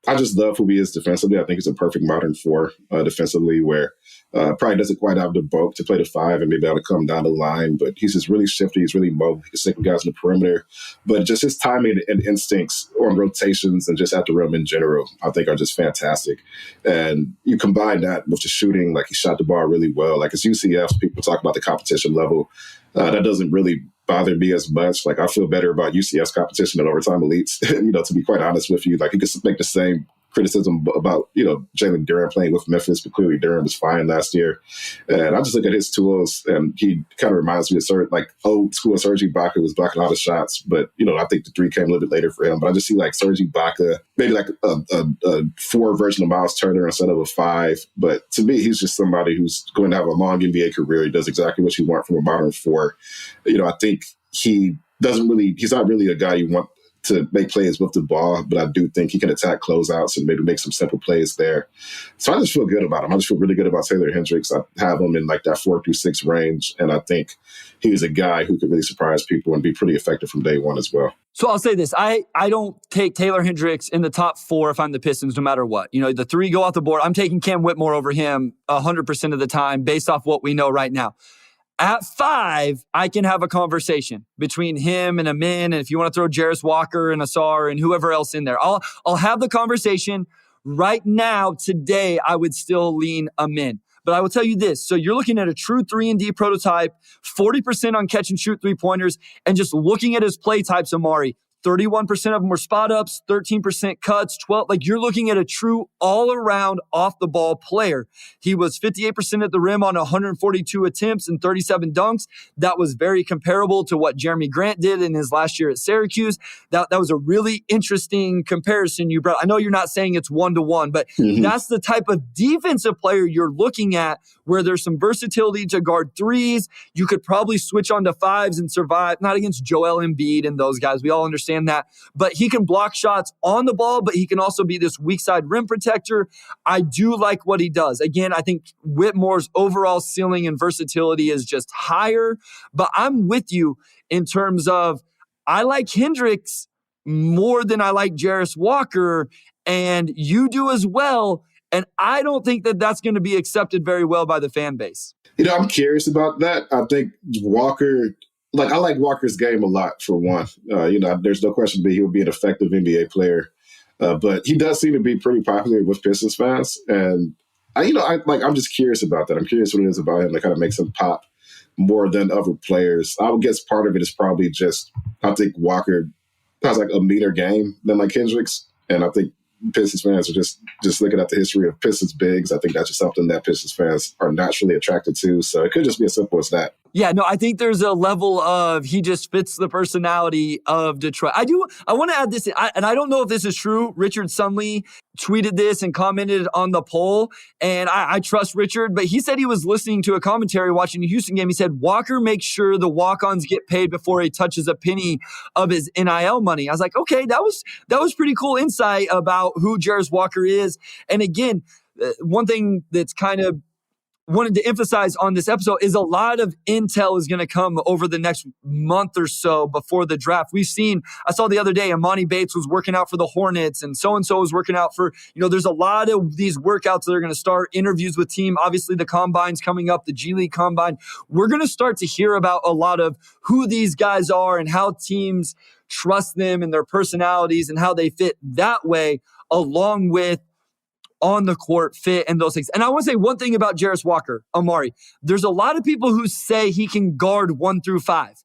I just love who he is defensively. I think he's a perfect modern 4 defensively where probably doesn't quite have the bulk to play the 5 and maybe able to come down the line, but he's just really shifty. He's really mobile. He can stick with guys on the perimeter. But just his timing and instincts on rotations and just at the rim in general, I think are just fantastic. And you combine that with the shooting, like he shot the ball really well. Like as UCF, people talk about the competition level. That doesn't really bother me as much. Like I feel better about UCF's competition than Overtime Elites, to be quite honest with you. Like you could make the same criticism about, Jalen Duren playing with Memphis, but clearly Duren was fine last year. And I just look at his tools and he kind of reminds me of old school Serge Ibaka was blocking a lot of shots, but, I think the 3 came a little bit later for him. But I just see like Serge Ibaka, maybe like a 4 version of Miles Turner instead of a 5. But to me, he's just somebody who's going to have a long NBA career. He does exactly what you want from a modern 4. I think he's not really a guy you want to make plays with the ball, but I do think he can attack closeouts and maybe make some simple plays there. So I just feel good about him. I just feel really good about Taylor Hendricks. I have him in like that 4 through 6 range, and I think he's a guy who could really surprise people and be pretty effective from day one as well. So I'll say this. I don't take Taylor Hendricks in the top 4 if I'm the Pistons, no matter what. The 3 go off the board. I'm taking Cam Whitmore over him 100% of the time based off what we know right now. At 5, I can have a conversation between him and Amin, and if you want to throw Jarris Walker and Asar and whoever else in there, I'll have the conversation. Right now, today, I would still lean Amin. But I will tell you this. So you're looking at a true 3-and-D prototype, 40% on catch and shoot 3-pointers, and just looking at his play types, Omari, 31% of them were spot ups, 13% cuts, 12. Like you're looking at a true all-around off-the-ball player. He was 58% at the rim on 142 attempts and 37 dunks. That was very comparable to what Jeremy Grant did in his last year at Syracuse. That was a really interesting comparison you brought. I know you're not saying it's 1-to-1, but that's the type of defensive player you're looking at where there's some versatility to guard 3s. You could probably switch on to 5s and survive, not against Joel Embiid and those guys. We all understand that, but he can block shots on the ball, but he can also be this weak side rim protector. I do like what he does. Again, I think Whitmore's overall ceiling and versatility is just higher, but I'm with you in terms of I like Hendricks, more than I like Jarris Walker, and you do as well. And I don't think that that's going to be accepted very well by the fan base. I'm curious about that. I think Walker, I like Walker's game a lot, for one. There's no question that he would be an effective NBA player. But he does seem to be pretty popular with Pistons fans. And, I'm just curious about that. I'm curious what it is about him that kind of makes him pop more than other players. I would guess part of it is probably just, I think Walker has a meaner game than Hendricks. And I think Pistons fans are just looking at the history of Pistons bigs. I think that's just something that Pistons fans are naturally attracted to. So it could just be as simple as that. Yeah, no, I think there's a level of he just fits the personality of Detroit. I want to add this, and I don't know if this is true. Richard Sunley tweeted this and commented on the poll, and I trust Richard, but he said he was listening to a commentary watching the Houston game. He said Walker makes sure the walk-ons get paid before he touches a penny of his NIL money. I was like, okay, that was pretty cool insight about who Jarris Walker is. And again, one thing that's kind of wanted to emphasize on this episode is a lot of intel is going to come over the next month or so before the draft. I saw the other day, Imani Bates was working out for the Hornets and so was working out for, there's a lot of these workouts that are going to start, interviews with team. Obviously the combine's coming up, the G League combine. We're going to start to hear about a lot of who these guys are and how teams trust them and their personalities and how they fit that way, along with on the court fit and those things. And I want to say one thing about Jarris Walker, Omari. There's a lot of people who say he can guard 1 through 5.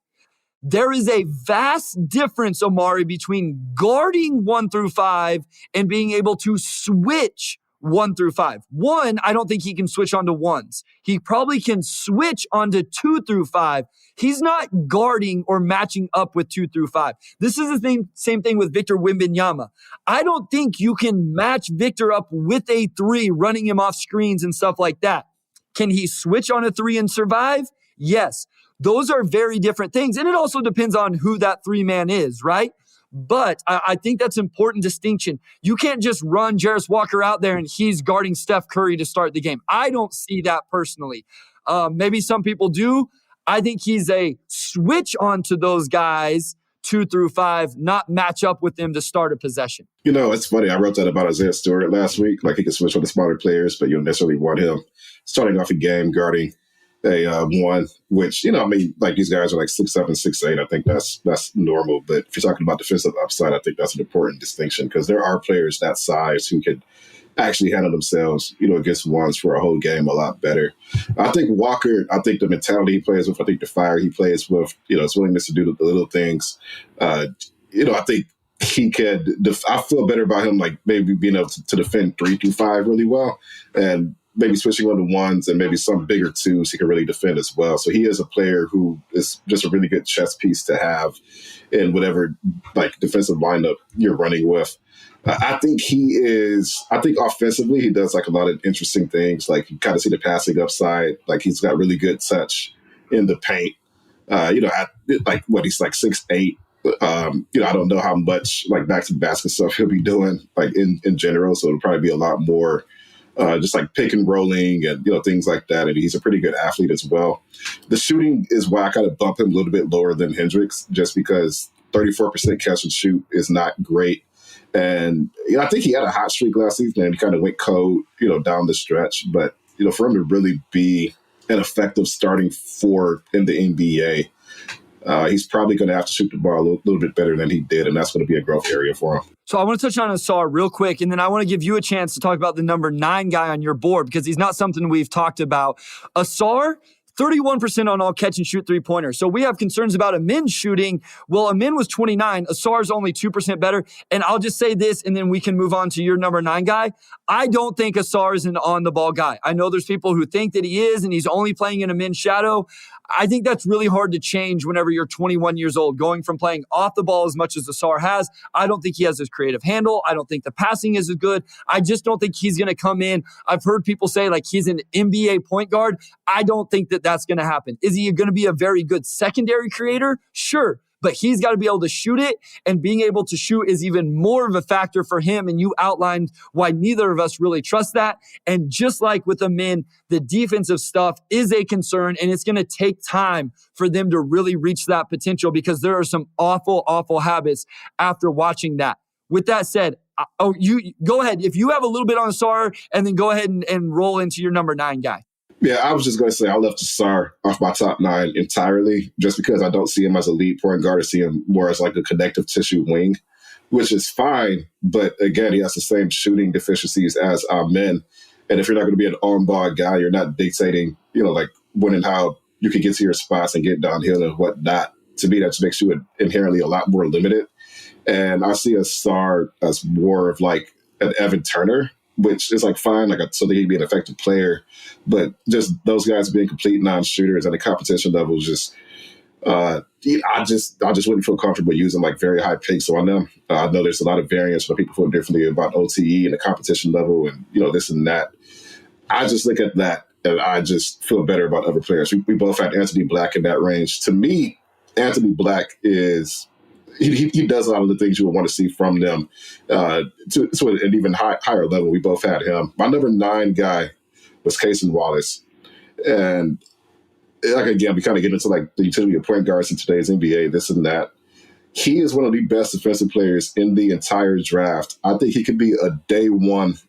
There is a vast difference, Omari, between guarding 1 through 5 and being able to switch 1 through 5. 1, I don't think he can switch onto 1s. He probably can switch onto 2 through 5. He's not guarding or matching up with 2 through 5. This is the same thing with Victor Wembanyama. I don't think you can match Victor up with a 3, running him off screens and stuff like that. Can he switch on a 3 and survive? Yes. Those are very different things. And it also depends on who that 3-man is, right? But I think that's an important distinction. You can't just run Jarris Walker out there and he's guarding Steph Curry to start the game. I don't see that personally. Maybe some people do. I think he's a switch onto those guys 2 through 5, not match up with them to start a possession. It's funny. I wrote that about Isaiah Stewart last week. He can switch with the smaller players, but you don't necessarily want him starting off a game guarding a 1, which, these guys are 6'7", 6'8". I think that's normal. But if you're talking about defensive upside, I think that's an important distinction because there are players that size who could actually handle themselves, against 1s for a whole game a lot better. I think Walker, the mentality he plays with, I think the fire he plays with, his willingness to do the little things, I think he could, I feel better about him, maybe being able to defend 3 through 5 really well. And maybe switching on to 1s and maybe some bigger 2s he can really defend as well. So he is a player who is just a really good chess piece to have in whatever defensive lineup you're running with. I think offensively he does a lot of interesting things. You kind of see the passing upside. He's got really good touch in the paint. He's 6'8". I don't know how much back to basket stuff he'll be doing in general. So it'll probably be a lot more just pick and rolling and, things like that. And he's a pretty good athlete as well. The shooting is why I kind of bump him a little bit lower than Hendricks, just because 34% catch and shoot is not great. And I think he had a hot streak last season and he kind of went cold, down the stretch. But, for him to really be an effective starting 4 in the NBA, he's probably going to have to shoot the ball a little bit better than he did, and that's going to be a growth area for him. So I want to touch on Asar real quick, and then I want to give you a chance to talk about the number 9 guy on your board because he's not something we've talked about. Asar, 31% on all catch and shoot 3-pointers. So we have concerns about Amin's shooting. Well, Amin was 29. Asar's only 2% better. And I'll just say this, and then we can move on to your number 9 guy. I don't think Asar is an on-the-ball guy. I know there's people who think that he is, and he's only playing in Amin's shadow. I think that's really hard to change whenever you're 21 years old. Going from playing off the ball as much as Asar has, I don't think he has his creative handle. I don't think the passing is as good. I just don't think he's going to come in. I've heard people say he's an NBA point guard. I don't think that that's going to happen. Is he going to be a very good secondary creator? Sure. but he's got to be able to shoot it, and being able to shoot is even more of a factor for him. And you outlined why neither of us really trust that. And just like with the men, the defensive stuff is a concern, and it's going to take time for them to really reach that potential because there are some awful, awful habits after watching that. With that said, you go ahead. If you have a little bit on Sarr, and then go ahead and roll into your number 9 guy. Yeah, I was just going to say I left Sarr off my top 9 entirely just because I don't see him as a lead point guard. I see him more as like a connective tissue wing, which is fine. But again, he has the same shooting deficiencies as our men. And if you're not going to be an on-ball guy, you're not dictating, like when and how you can get to your spots and get downhill and whatnot. To me, that just makes you inherently a lot more limited. And I see a Sarr as more of like an Evan Turner, which is like fine, like so that he'd be an effective player. But just those guys being complete non-shooters at the competition level, just I just wouldn't feel comfortable using like very high picks on them. I know there's a lot of variance where people feel differently about OTE and the competition level and this and that. I just look at that and I just feel better about other players. We both had Anthony Black in that range. To me, Anthony Black is. He does a lot of the things you would want to see from them to an even higher level. We both had him. My number 9 guy was Cason Wallace. And like, again, we kind of get into like the utility of point guards in today's NBA, this and that. He is one of the best defensive players in the entire draft. I think he could be a day 1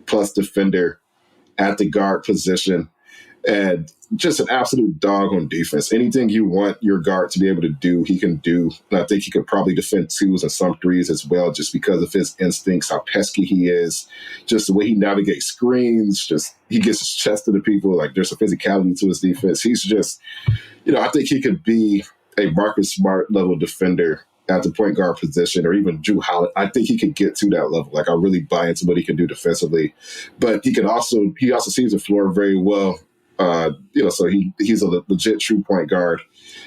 plus defender at the guard position. And just an absolute dog on defense. Anything you want your guard to be able to do, he can do. And I think he could probably defend 2s and some 3s as well, just because of his instincts, how pesky he is, just the way he navigates screens, just he gets his chest to the people. Like there's a physicality to his defense. He's just, I think he could be a Marcus Smart level defender at the point guard position, or even Drew Holiday. I think he could get to that level. Like I really buy into what he can do defensively, but he also sees the floor very well. So he's a legit true point guard.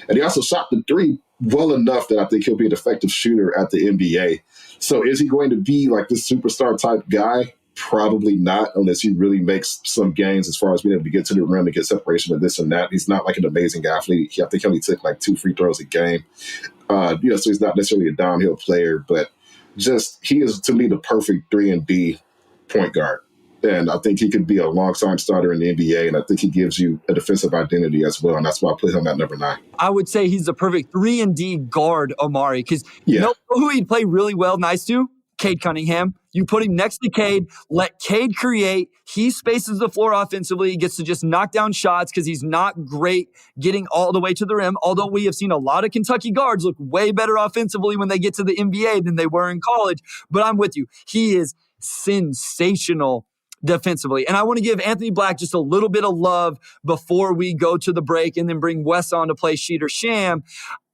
And he also shot the 3 well enough that I think he'll be an effective shooter at the NBA. So is he going to be like this superstar type guy? Probably not, unless he really makes some gains as far as being able to get to the rim and get separation and this and that. He's not like an amazing athlete. I think he only took like 2 free throws a game. So he's not necessarily a downhill player, but just he is, to me, the perfect 3-and-D point guard. And I think he could be a long-time starter in the NBA, and I think he gives you a defensive identity as well, and that's why I put him at number 9. I would say he's the perfect 3-and-D guard, Omari, because you know who he'd play really well nice to? Cade Cunningham. You put him next to Cade, let Cade create. He spaces the floor offensively. He gets to just knock down shots because he's not great getting all the way to the rim, although we have seen a lot of Kentucky guards look way better offensively when they get to the NBA than they were in college. But I'm with you. He is sensational defensively. And I want to give Anthony Black just a little bit of love before we go to the break and then bring Wes on to play Sheet or Sham.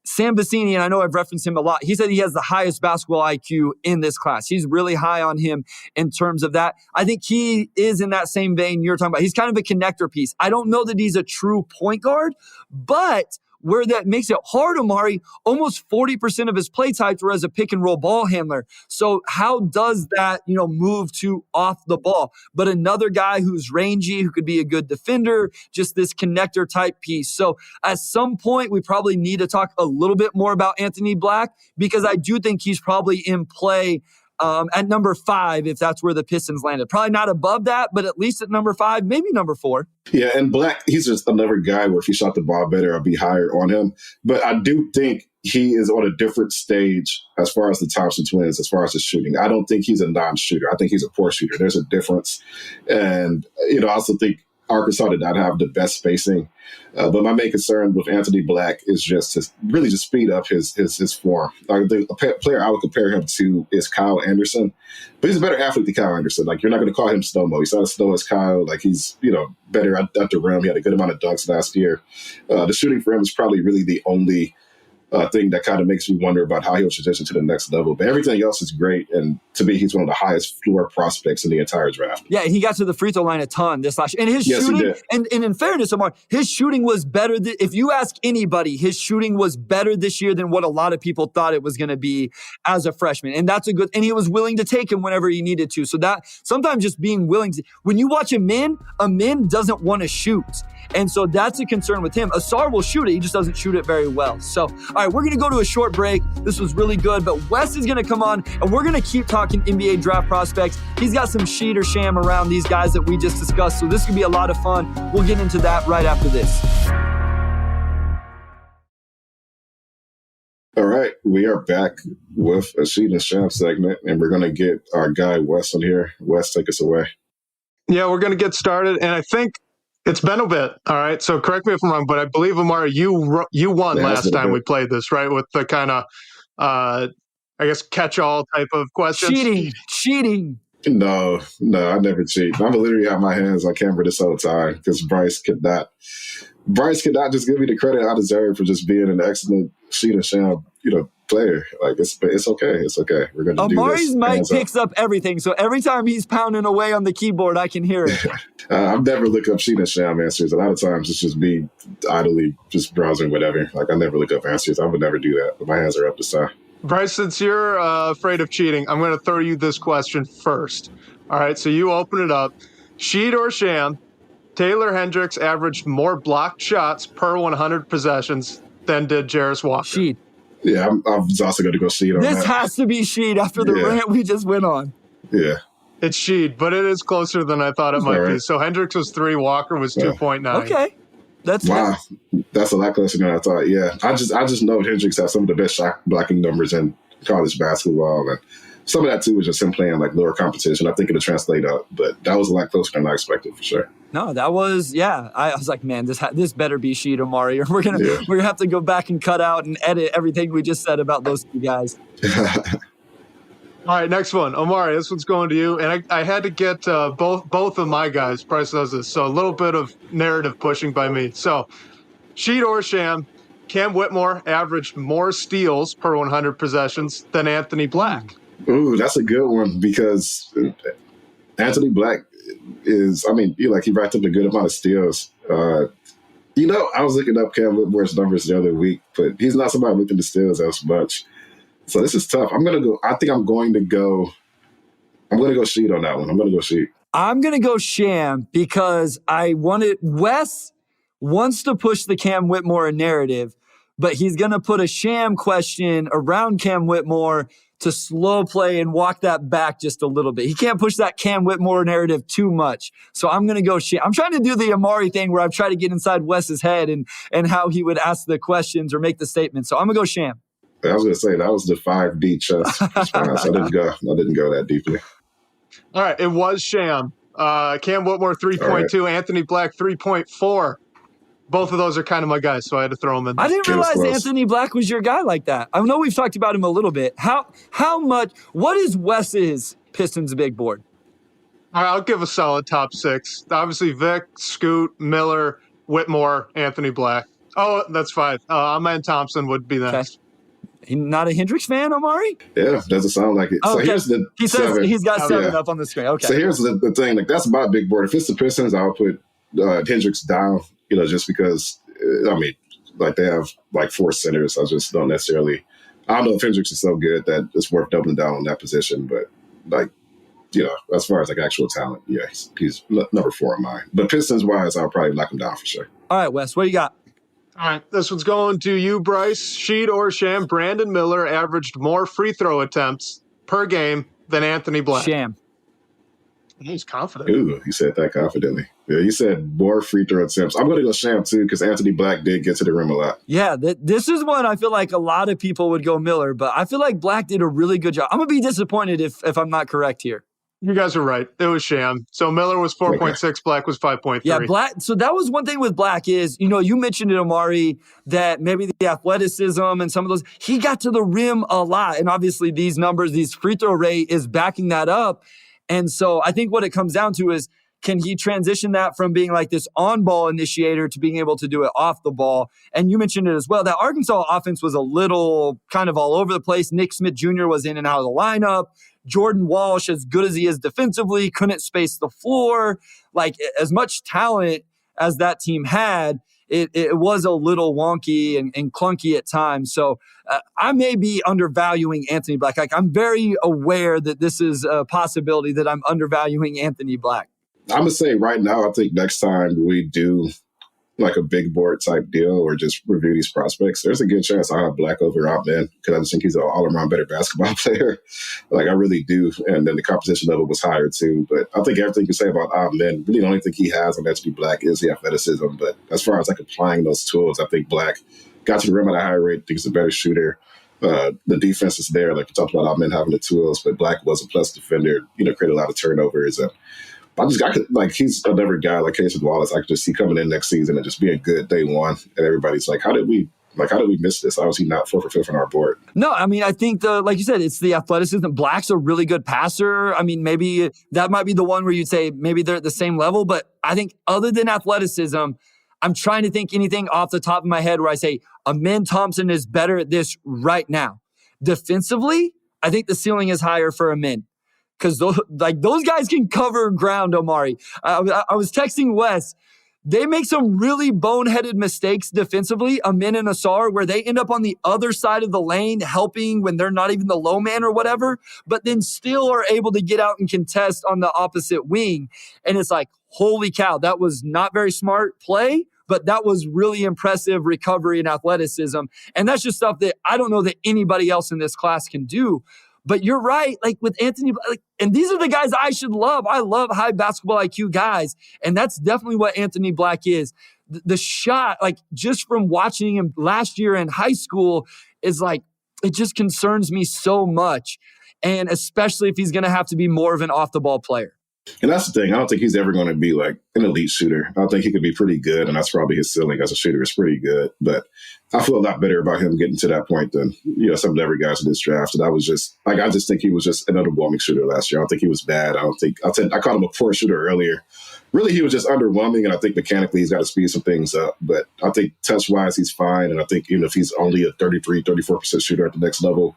Sam Vecini, and I know I've referenced him a lot, he said he has the highest basketball IQ in this class. He's really high on him in terms of that. I think he is in that same vein you're talking about. He's kind of a connector piece. I don't know that he's a true point guard, but where that makes it hard, Omari, almost 40% of his play types were as a pick and roll ball handler. So how does that, move to off the ball? But another guy who's rangy, who could be a good defender, just this connector type piece. So at some point, we probably need to talk a little bit more about Anthony Black, because I do think he's probably in play at number 5, if that's where the Pistons landed. Probably not above that, but at least at number 5, maybe number 4. Yeah, and Black, he's just another guy where if he shot the ball better, I'd be higher on him. But I do think he is on a different stage as far as the Thompson twins, as far as his shooting. I don't think he's a non-shooter. I think he's a poor shooter. There's a difference. And, I also think Arkansas did not have the best spacing. But my main concern with Anthony Black is just to really just speed up his form. Like the player I would compare him to is Kyle Anderson, but he's a better athlete than Kyle Anderson. Like you're not going to call him slow-mo. He's not as slow as Kyle. Like he's better at the rim. He had a good amount of dunks last year. The shooting for him is probably really the only thing that kind of makes me wonder about how he'll transition to the next level. But everything else is great. And to me, he's one of the highest floor prospects in the entire draft. Yeah, he got to the free throw line a ton this last year. And his shooting, and in fairness, Omar, his shooting was better. If you ask anybody, his shooting was better this year than what a lot of people thought it was going to be as a freshman. And that's and he was willing to take him whenever he needed to. So that sometimes just being willing to, when you watch a man doesn't want to shoot. And so that's a concern with him. Sarr will shoot it. He just doesn't shoot it very well. So, all All right, we're going to go to a short break. This was really good, but Wes is going to come on, and we're going to keep talking NBA draft prospects. He's got some sheet or sham around these guys that we just discussed, so this could be a lot of fun. We'll get into that right after this. All right, we are back with a sheet and sham segment, and we're going to get our guy Wes on here. Wes, take us away. Yeah, we're going to get started, and I think it's been a bit. All right, so correct me if I'm wrong, but I believe, Omari, you won last time we played this, right? With the kind of, I guess, catch-all type of questions. Cheating. No, I never cheat. I'm literally have my hands on camera this whole time because Bryce could not just give me the credit I deserve for just being an excellent sheet and sham, player. Like it's okay. It's okay. We're gonna do this. Amari's mic picks up everything, so every time he's pounding away on the keyboard, I can hear it. I've never looked up sheet and sham answers. A lot of times it's just me idly just browsing whatever. Like I never look up answers. I would never do that. But my hands are up this time. Bryce, since you're afraid of cheating, I'm going to throw you this question first. All right, so you open it up. Sheet or sham, Taylor Hendricks averaged more blocked shots per 100 possessions than did Jarris Walker. Sheet. Yeah, I'm also going to go sheet on that. This has to be sheet after the rant we just went on. Yeah. It's sheet, but it is closer than I thought it might be. So Hendricks was 3, Walker was 2.9. Okay. Wow. That's a lot closer than I thought. Yeah. I just know Hendricks has some of the best shot blocking numbers in college basketball. And some of that, too, was just him playing like lower competition. I think it'll translate up, but that was a lot closer than I expected for sure. No, that was, I was like, man, this better be sheet, Omari, or we're gonna have to go back and cut out and edit everything we just said about those two guys. All right, next one. Omari, this one's going to you. And I had to get both of my guys. Bryce does this. So a little bit of narrative pushing by me. So sheet or sham, Cam Whitmore averaged more steals per 100 possessions than Anthony Black. Ooh, that's a good one because Anthony Black is, he racked up a good amount of steals. I was looking up Cam Whitmore's numbers the other week, but he's not somebody looking to steals as much. So this is tough. I'm going to go sheet on that one. I'm going to go sheet. I'm going to go sham because Wes wants to push the Cam Whitmore narrative, but he's going to put a sham question around Cam Whitmore to slow play and walk that back just a little bit. He can't push that Cam Whitmore narrative too much. So I'm going to go sham. I'm trying to do the Omari thing where I've tried to get inside Wes's head and how he would ask the questions or make the statements. So I'm going to go sham. I was going to say, that was the 5D chess response. I didn't go that deeply. All right, it was sham. Cam Whitmore 3.2, right. Anthony Black 3.4. Both of those are kind of my guys, so I had to throw them in. I didn't realize Anthony Black was your guy like that. I know we've talked about him a little bit. How much? What is Wes's Pistons big board? All right, I'll give a solid top 6. Obviously, Vic, Scoot, Miller, Whitmore, Anthony Black. Oh, that's 5. Amen Thompson would be next. Okay. Not a Hendricks fan, Omari? Yeah, doesn't sound like it. Oh, so here's the he says 7. He's got 7 up on the screen. Okay. So here's the thing. Like that's my big board. If it's the Pistons, I'll put Hendricks down. Just because they have 4 centers. I just don't necessarily. I don't know if Hendricks is so good that it's worth doubling down on that position. But as far as actual talent, yeah, he's number 4 in mine. But Pistons wise, I'll probably knock him down for sure. All right, Wes, what do you got? All right, this one's going to you, Bryce. Sheet or sham, Brandon Miller averaged more free throw attempts per game than Anthony Black. Sham. He's confident. Ooh, he said that confidently. Yeah, he said more free throw attempts. I'm going to go sham, too, because Anthony Black did get to the rim a lot. Yeah, this is one I feel like a lot of people would go Miller, but I feel like Black did a really good job. I'm going to be disappointed if I'm not correct here. You guys are right. It was sham. So Miller was 4.6, okay. Black was 5.3. Yeah, Black. So that was one thing with Black is, you mentioned it, Omari, that maybe the athleticism and some of those, he got to the rim a lot. And obviously these numbers, these free throw rate is backing that up. And so I think what it comes down to is, can he transition that from being like this on-ball initiator to being able to do it off the ball? And you mentioned it as well. That Arkansas offense was a little kind of all over the place. Nick Smith Jr. was in and out of the lineup. Jordan Walsh, as good as he is defensively, couldn't space the floor. Like, as much talent as that team had, it was a little wonky and clunky at times. So I may be undervaluing Anthony Black. Like, I'm very aware that this is a possibility that I'm undervaluing Anthony Black. I'm going to say right now, I think next time we do like a big board type deal or just review these prospects, there's a good chance I have Black over Amen because I just think he's an all-around better basketball player. Like, I really do. And then the competition level was higher, too. But I think everything you say about Amen, really the only thing he has on that to be Black is the athleticism. But as far as, like, applying those tools, I think Black got to the rim at a high rate, I think he's a better shooter. The defense is there. Like, we talked about Amen having the tools, but Black was a plus defender, created a lot of turnovers. And he's another guy like Casey Wallace. I could just see coming in next season and just being good day one. And everybody's like, how did we miss this? How was he not 4 for 5 on our board? No, I mean, I think like you said, it's the athleticism. Black's a really good passer. I mean, maybe that might be the one where you'd say maybe they're at the same level. But I think other than athleticism, I'm trying to think anything off the top of my head where I say Amen Thompson is better at this right now. Defensively, I think the ceiling is higher for Amen. Because those guys can cover ground, Omari. I was texting Wes. They make some really boneheaded mistakes defensively, Amen and Asar, where they end up on the other side of the lane helping when they're not even the low man or whatever, but then still are able to get out and contest on the opposite wing. And it's like, holy cow, that was not very smart play, but that was really impressive recovery and athleticism. And that's just stuff that I don't know that anybody else in this class can do. But you're right, like with Anthony, and these are the guys I should love. I love high basketball IQ guys, and that's definitely what Anthony Black is. The shot, like just from watching him last year in high school, is like, it just concerns me so much, and especially if he's going to have to be more of an off-the-ball player. And that's the thing. I don't think he's ever going to be like an elite shooter. I think he could be pretty good, and that's probably his ceiling as a shooter is pretty good. But I feel a lot better about him getting to that point than some of the other guys in this draft. And I just think he was just an underwhelming shooter last year. I don't think he was bad. I called him a poor shooter earlier. Really, he was just underwhelming, and I think mechanically he's got to speed some things up. But I think touch-wise he's fine, and I think even if he's only a 33, 34% shooter at the next level,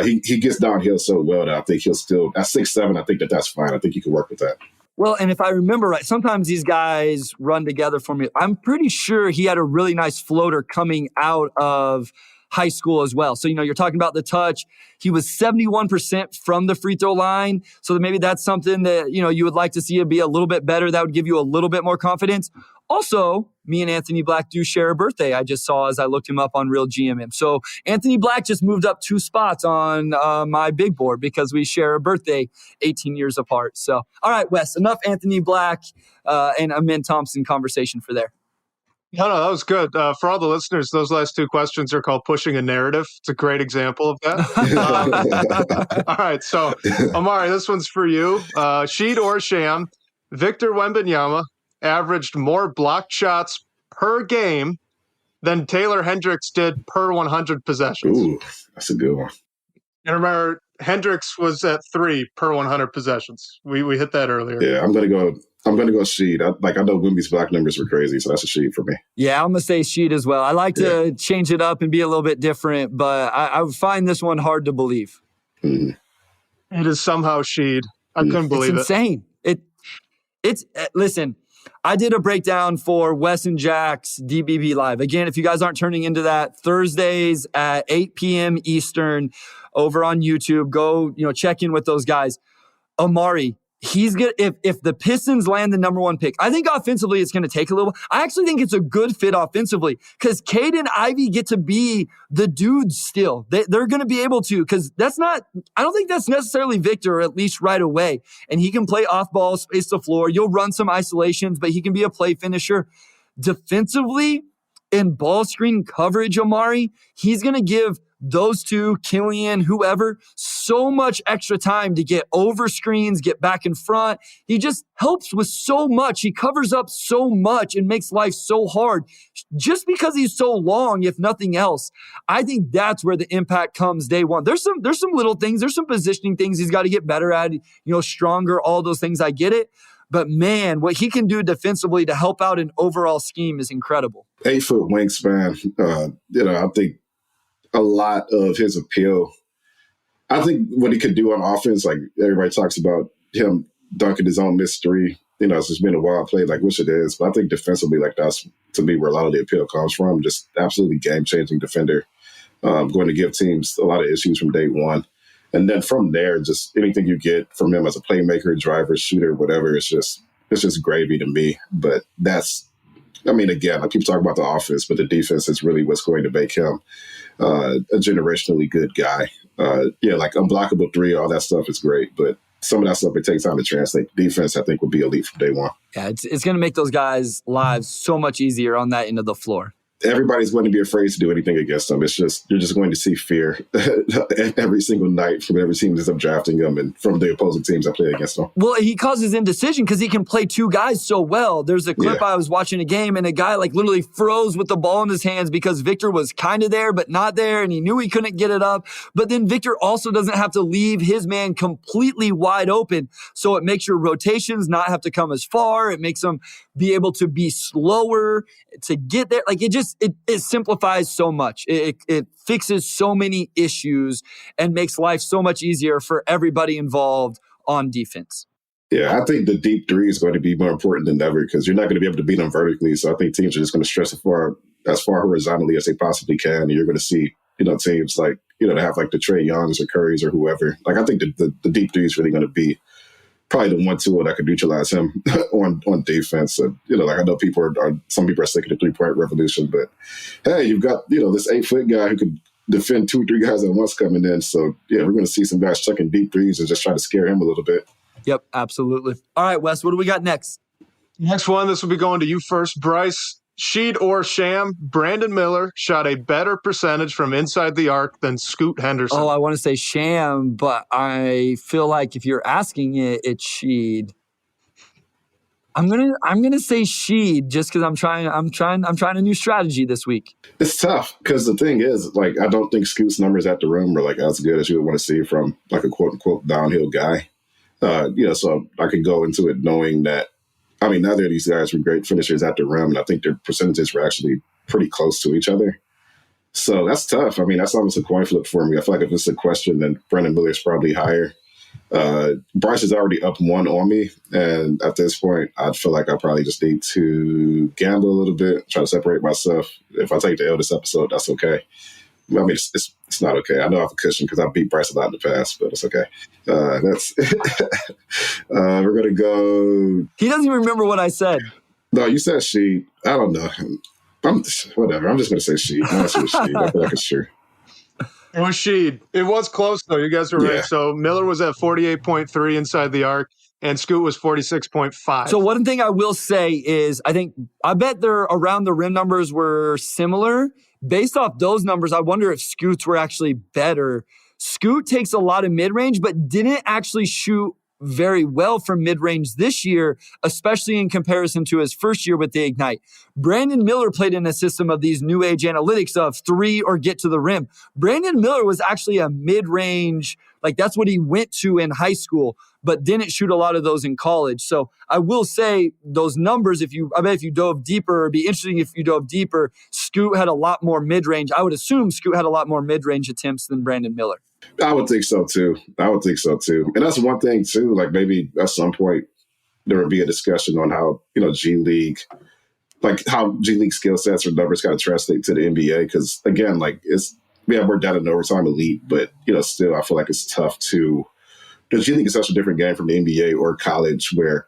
he gets downhill so well that I think he'll still, at 6'7", I think that's fine. I think he can work with that. Well, and if I remember right, sometimes these guys run together for me. I'm pretty sure he had a really nice floater coming out of high school as well. So, you're talking about the touch. He was 71% from the free throw line. So maybe that's something that, you would like to see it be a little bit better. That would give you a little bit more confidence. Also, me and Anthony Black do share a birthday. I just saw as I looked him up on Real GMM. So Anthony Black just moved up 2 spots on my big board because we share a birthday 18 years apart. So, all right, Wes, enough Anthony Black and Amen Thompson conversation for there. No, that was good. For all the listeners, those last 2 questions are called pushing a narrative. It's a great example of that. All right, so Omari, this one's for you. Sheed or Sham, Victor Wembanyama averaged more blocked shots per game than Taylor Hendricks did per 100 possessions. Ooh, that's a good one. And remember, Hendricks was at 3 per 100 possessions. We hit that earlier. Yeah, I'm gonna go Sheed. I know Wemby's block numbers were crazy, so that's a Sheed for me. Yeah, I'm gonna say Sheed as well. I like to change it up and be a little bit different, but I would find this one hard to believe. Mm-hmm. It is somehow Sheed. I couldn't believe it. It's insane. Listen, I did a breakdown for Wes and Jack's DBB Live. Again, if you guys aren't turning into that, Thursdays at 8 p.m. Eastern over on YouTube, go check in with those guys. Omari, he's good. If the Pistons land the number 1 pick, I think offensively it's going to take a little. I actually think it's a good fit offensively because Cade and Ivy get to be the dudes still. They're going to be able to, because I don't think that's necessarily Victor, at least right away. And he can play off ball, space the floor. You'll run some isolations, but he can be a play finisher. Defensively, in ball screen coverage, Omari, he's going to give those two, Killian, whoever, so much extra time to get over screens, get back in front. He just helps with so much. He covers up so much and makes life so hard just because he's so long, if nothing else. I think that's where the impact comes day one. There's some little things. There's some positioning things he's got to get better at, stronger, all those things. I get it. But man, what he can do defensively to help out an overall scheme is incredible. 8-foot wingspan. I think a lot of his appeal. I think what he could do on offense, like everybody talks about him dunking his own missed 3. It's just been a wild play, which it is. But I think defensively, that's to me where a lot of the appeal comes from. Just absolutely game-changing defender, going to give teams a lot of issues from day one. And then from there, just anything you get from him as a playmaker, driver, shooter, whatever, it's just gravy to me. But that's I mean, again, like people talk about the offense, but the defense is really what's going to make him a generationally good guy. Like unblockable three, all that stuff is great, but some of that stuff, it takes time to translate. Defense, I think, would be elite from day one. Yeah, it's going to make those guys' lives so much easier on that end of the floor. Everybody's going to be afraid to do anything against them. It's just, you're just going to see fear every single night from every team that's up drafting them and from the opposing teams that play against them. Well, he causes indecision because he can play two guys so well. There's a clip I was watching a game and a guy like literally froze with the ball in his hands because Victor was kind of there but not there and he knew he couldn't get it up. But then Victor also doesn't have to leave his man completely wide open. So it makes your rotations not have to come as far. It makes them be able to be slower to get there. Like it simplifies so much. It fixes so many issues and makes life so much easier for everybody involved on defense. Yeah, I think the deep three is going to be more important than ever because you're not going to be able to beat them vertically. So I think teams are just going to stretch as far horizontally as they possibly can. And you're going to see, teams like, to have like the Trae Youngs or Currys or whoever. Like I think the deep three is really going to be probably the one tool that could neutralize him on defense. And, like I know some people are sick of the 3-point revolution, but hey, you've got, this 8-foot guy who could defend 2-3 guys at once coming in. So yeah, we're going to see some guys chucking deep threes and just try to scare him a little bit. Yep, absolutely. All right, Wes, what do we got next? Next one, this will be going to you first, Bryce. Sheed or Sham, Brandon Miller shot a better percentage from inside the arc than Scoot Henderson. Oh, I want to say Sham, but I feel like if you're asking it, it's Sheed. I'm gonna say Sheed just because I'm trying a new strategy this week. It's tough because the thing is, like, I don't think Scoot's numbers at the rim are like as good as you would want to see from like a quote unquote downhill guy. So I could go into it knowing that. I mean, neither of these guys were great finishers at the rim, and I think their percentages were actually pretty close to each other. So that's tough. I mean, that's almost a coin flip for me. I feel like if it's a question, then Brandon Miller's probably higher. Bryce is already up 1 on me, and at this point, I feel like I probably just need to gamble a little bit, try to separate myself. If I take the L this episode, that's okay. I mean, it's not okay. I know I have a cushion because I beat Bryce a lot in the past, but it's okay. We're going to go. He doesn't even remember what I said. No, you said she. I don't know. Whatever. I'm just going to say she. I'm not sure she. I feel like it's true. It was Sheed. It was close, though. You guys were right. So Miller was at 48.3 inside the arc, and Scoot was 46.5. So one thing I will say is I bet their around the rim numbers were similar. Based off those numbers, I wonder if Scoot's were actually better. Scoot takes a lot of mid-range, but didn't actually shoot very well from mid-range this year, especially in comparison to his first year with the Ignite. Brandon Miller played in a system of these new age analytics of 3 or get to the rim. Brandon Miller was actually a mid-range, like that's what he went to in high school, but didn't shoot a lot of those in college. So I will say those numbers, I bet if you dove deeper, it'd be interesting if you dove deeper, Scoot had a lot more mid-range. I would assume Scoot had a lot more mid-range attempts than Brandon Miller. I would think so too. And that's one thing too, like maybe at some point there would be a discussion on how, G League skill sets or numbers kind of translate to the NBA. Cause again, like we're down in overtime elite, but still I feel like it's tough the G League is such a different game from the NBA or college where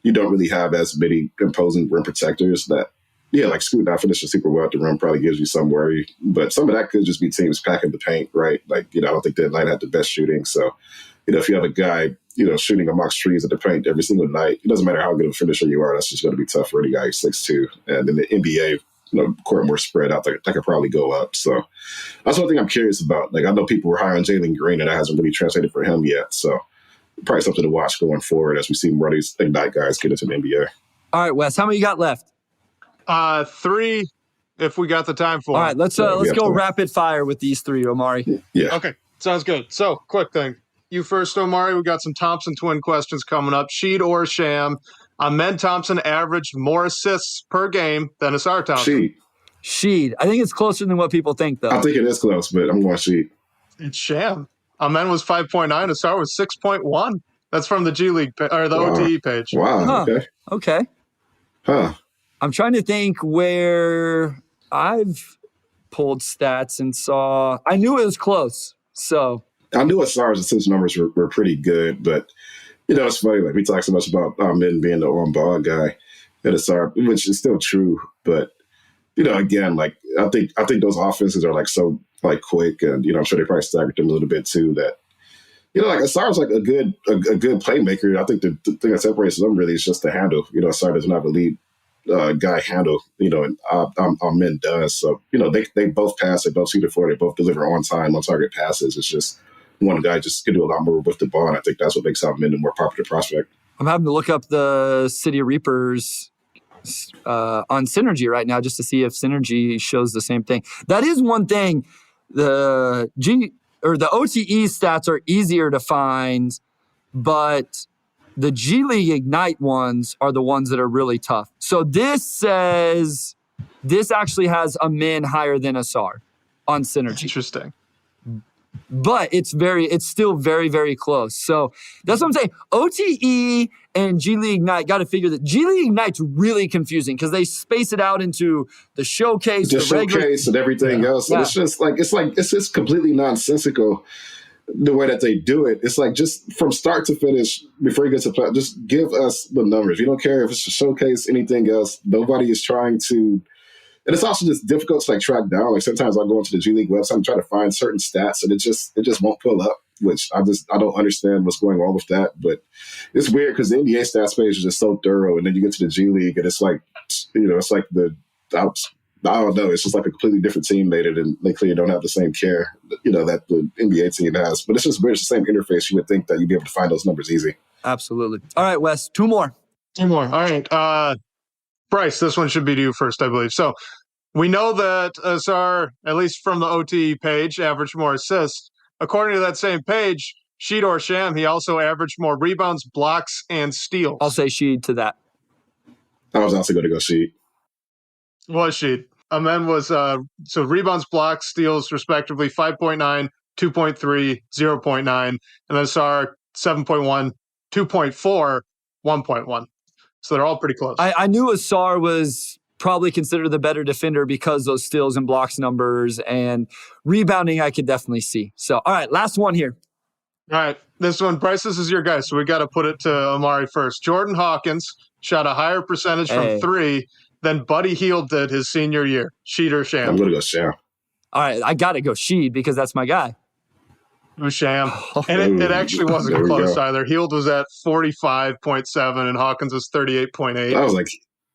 you don't really have as many imposing rim protectors that, like Scoot not finishing super well at the rim probably gives you some worry. But some of that could just be teams packing the paint, right? Like, I don't think that Atlanta had the best shooting. So, if you have a guy, shooting amongst trees at the paint every single night, it doesn't matter how good of a finisher you are, that's just going to be tough for any guy who's 6'2". And in the NBA, court more spread out, that could probably go up. So that's one thing I'm curious about. Like, I know people were high on Jalen Green, and that hasn't really translated for him yet. So probably something to watch going forward as we see more of these Ignite guys get into the NBA. All right, Wes, how many you got left? 3, if we got the time for. All right, let's go rapid fire with these 3, Omari. Yeah. Okay, sounds good. So, quick thing. You first, Omari. We got some Thompson twin questions coming up. Sheed or Sham. Men Thompson averaged more assists per game than Asar Thompson. Sheed. I think it's closer than what people think, though. I think it is close, but I'm going Sheed. It's Sham. Men was 5.9. Asar was 6.1. That's from the G League or the OTE page. Wow. Okay. Huh. I'm trying to think where I've pulled stats and saw. I knew it was close. So I knew Asar's assist numbers were pretty good, but it's funny. Like we talk so much about men being the on-ball guy. at Asar, which is still true. But, again, like I think those offenses are like so like quick, and I'm sure they probably staggered them a little bit too. That like Asar's like a good playmaker. I think the thing that separates them really is just the handle. Asar doesn't have a lead guy handle. And our men does. So they both pass. They both shoot it for. They both deliver on time, on target passes. It's just one guy just can do a lot more with the ball. And I think that's what makes our men a more popular prospect. I'm having to look up the City of Reapers on Synergy right now just to see if Synergy shows the same thing. That is one thing. The OTE stats are easier to find, but the G League Ignite ones are the ones that are really tough. So this says this actually has a min higher than Asar on Synergy. Interesting. But it's still very, very close. So that's what I'm saying. OTE and G League Ignite got to figure that G League Ignite's really confusing because they space it out into the showcase, the showcase, and everything else. And it's just completely nonsensical the way that they do it. It's like just from start to finish before you get to play, just give us the numbers. You don't care if it's a showcase, anything else. Nobody is trying to. And it's also just difficult to track down. Like sometimes I'll go into the G League website and try to find certain stats, and it just won't pull up. Which I don't understand what's going on with that. But it's weird because the NBA stats page is just so thorough, and then you get to the G League, and it's like it's like I don't know. It's just like a completely different team made it, and they clearly don't have the same care that the NBA team has. But it's just weird. It's the same interface. You would think that you'd be able to find those numbers easy. Absolutely. All right, Wes. Two more. All right. Bryce, this one should be to you first, I believe. So we know that Asar, at least from the OT page, averaged more assists. According to that same page, Sheed or Sham, he also averaged more rebounds, blocks, and steals. I'll say Sheed to that. I was also going to go Sheed. Was Sheed. Amen was, so rebounds, blocks, steals, respectively, 5.9, 2.3, 0.9. And then Asar, 7.1, 2.4, 1.1. So they're all pretty close. I knew Asar was probably considered the better defender because those steals and blocks numbers, and rebounding I could definitely see. So, all right, last one here. All right, this one, Bryce, this is your guy, so we got to put it to Omari first. Jordan Hawkins shot a higher percentage from three than Buddy Hield did his senior year. Sheed or Sham? I'm going to go Sham. All right, I got to go Sheed because that's my guy. It was Sham. And it actually wasn't close either. Hield was at 45.7 and Hawkins was 38.8. I was like,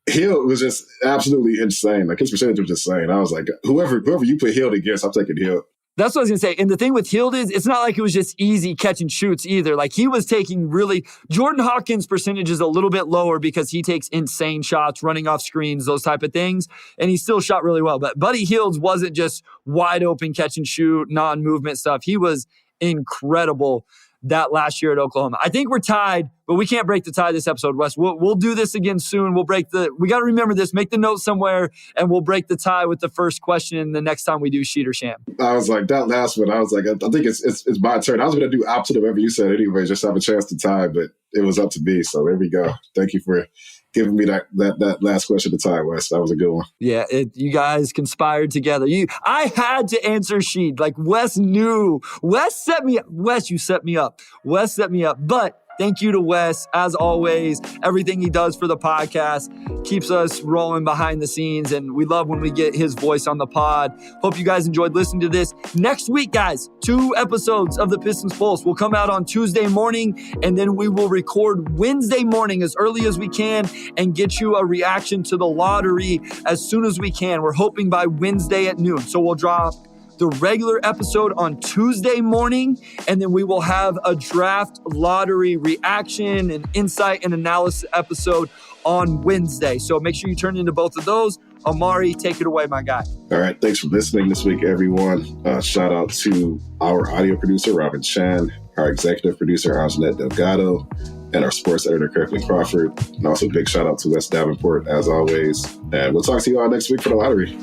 Hield was just absolutely insane. Like his percentage was just insane. I was like, whoever you put Hield against, I'm taking Hield. That's what I was going to say. And the thing with Hield is it's not like it was just easy catch and shoots either. Like he was taking Jordan Hawkins' percentage is a little bit lower because he takes insane shots, running off screens, those type of things. And he still shot really well. But Buddy Hield's wasn't just wide open catch and shoot, non-movement stuff. He was incredible that last year at Oklahoma. I think we're tied, but we can't break the tie this episode, Wes. We'll do this again soon. We got to remember this, make the note somewhere, and we'll break the tie with the first question the next time we do Sheed or Sham. I was like, that last one, I was like, I think it's my turn. I was going to do opposite of whatever you said anyway, just have a chance to tie, but it was up to me. So there we go. Thank you for giving me that last question to tie, Wes. That was a good one. Yeah, you guys conspired together. I had to answer Sheed. Like Wes knew. Wes set me up. Wes, you set me up. Wes set me up. But thank you to Wes, as always. Everything he does for the podcast keeps us rolling behind the scenes, and we love when we get his voice on the pod. Hope you guys enjoyed listening to this. Next week, guys, 2 episodes of the Pistons Pulse will come out on Tuesday morning, and then we will record Wednesday morning as early as we can and get you a reaction to the lottery as soon as we can. We're hoping by Wednesday at noon. So we'll drop the regular episode on Tuesday morning, and then we will have a draft lottery reaction and insight and analysis episode on Wednesday. So make sure you turn into both of those. Omari, take it away, my guy. All right. Thanks for listening this week, everyone. Shout out to our audio producer, Robin Chan, our executive producer, Anjanette Delgado, and our sports editor, Kirkland Crawford. And also big shout out to Wes Davenport, as always. And we'll talk to you all next week for the lottery.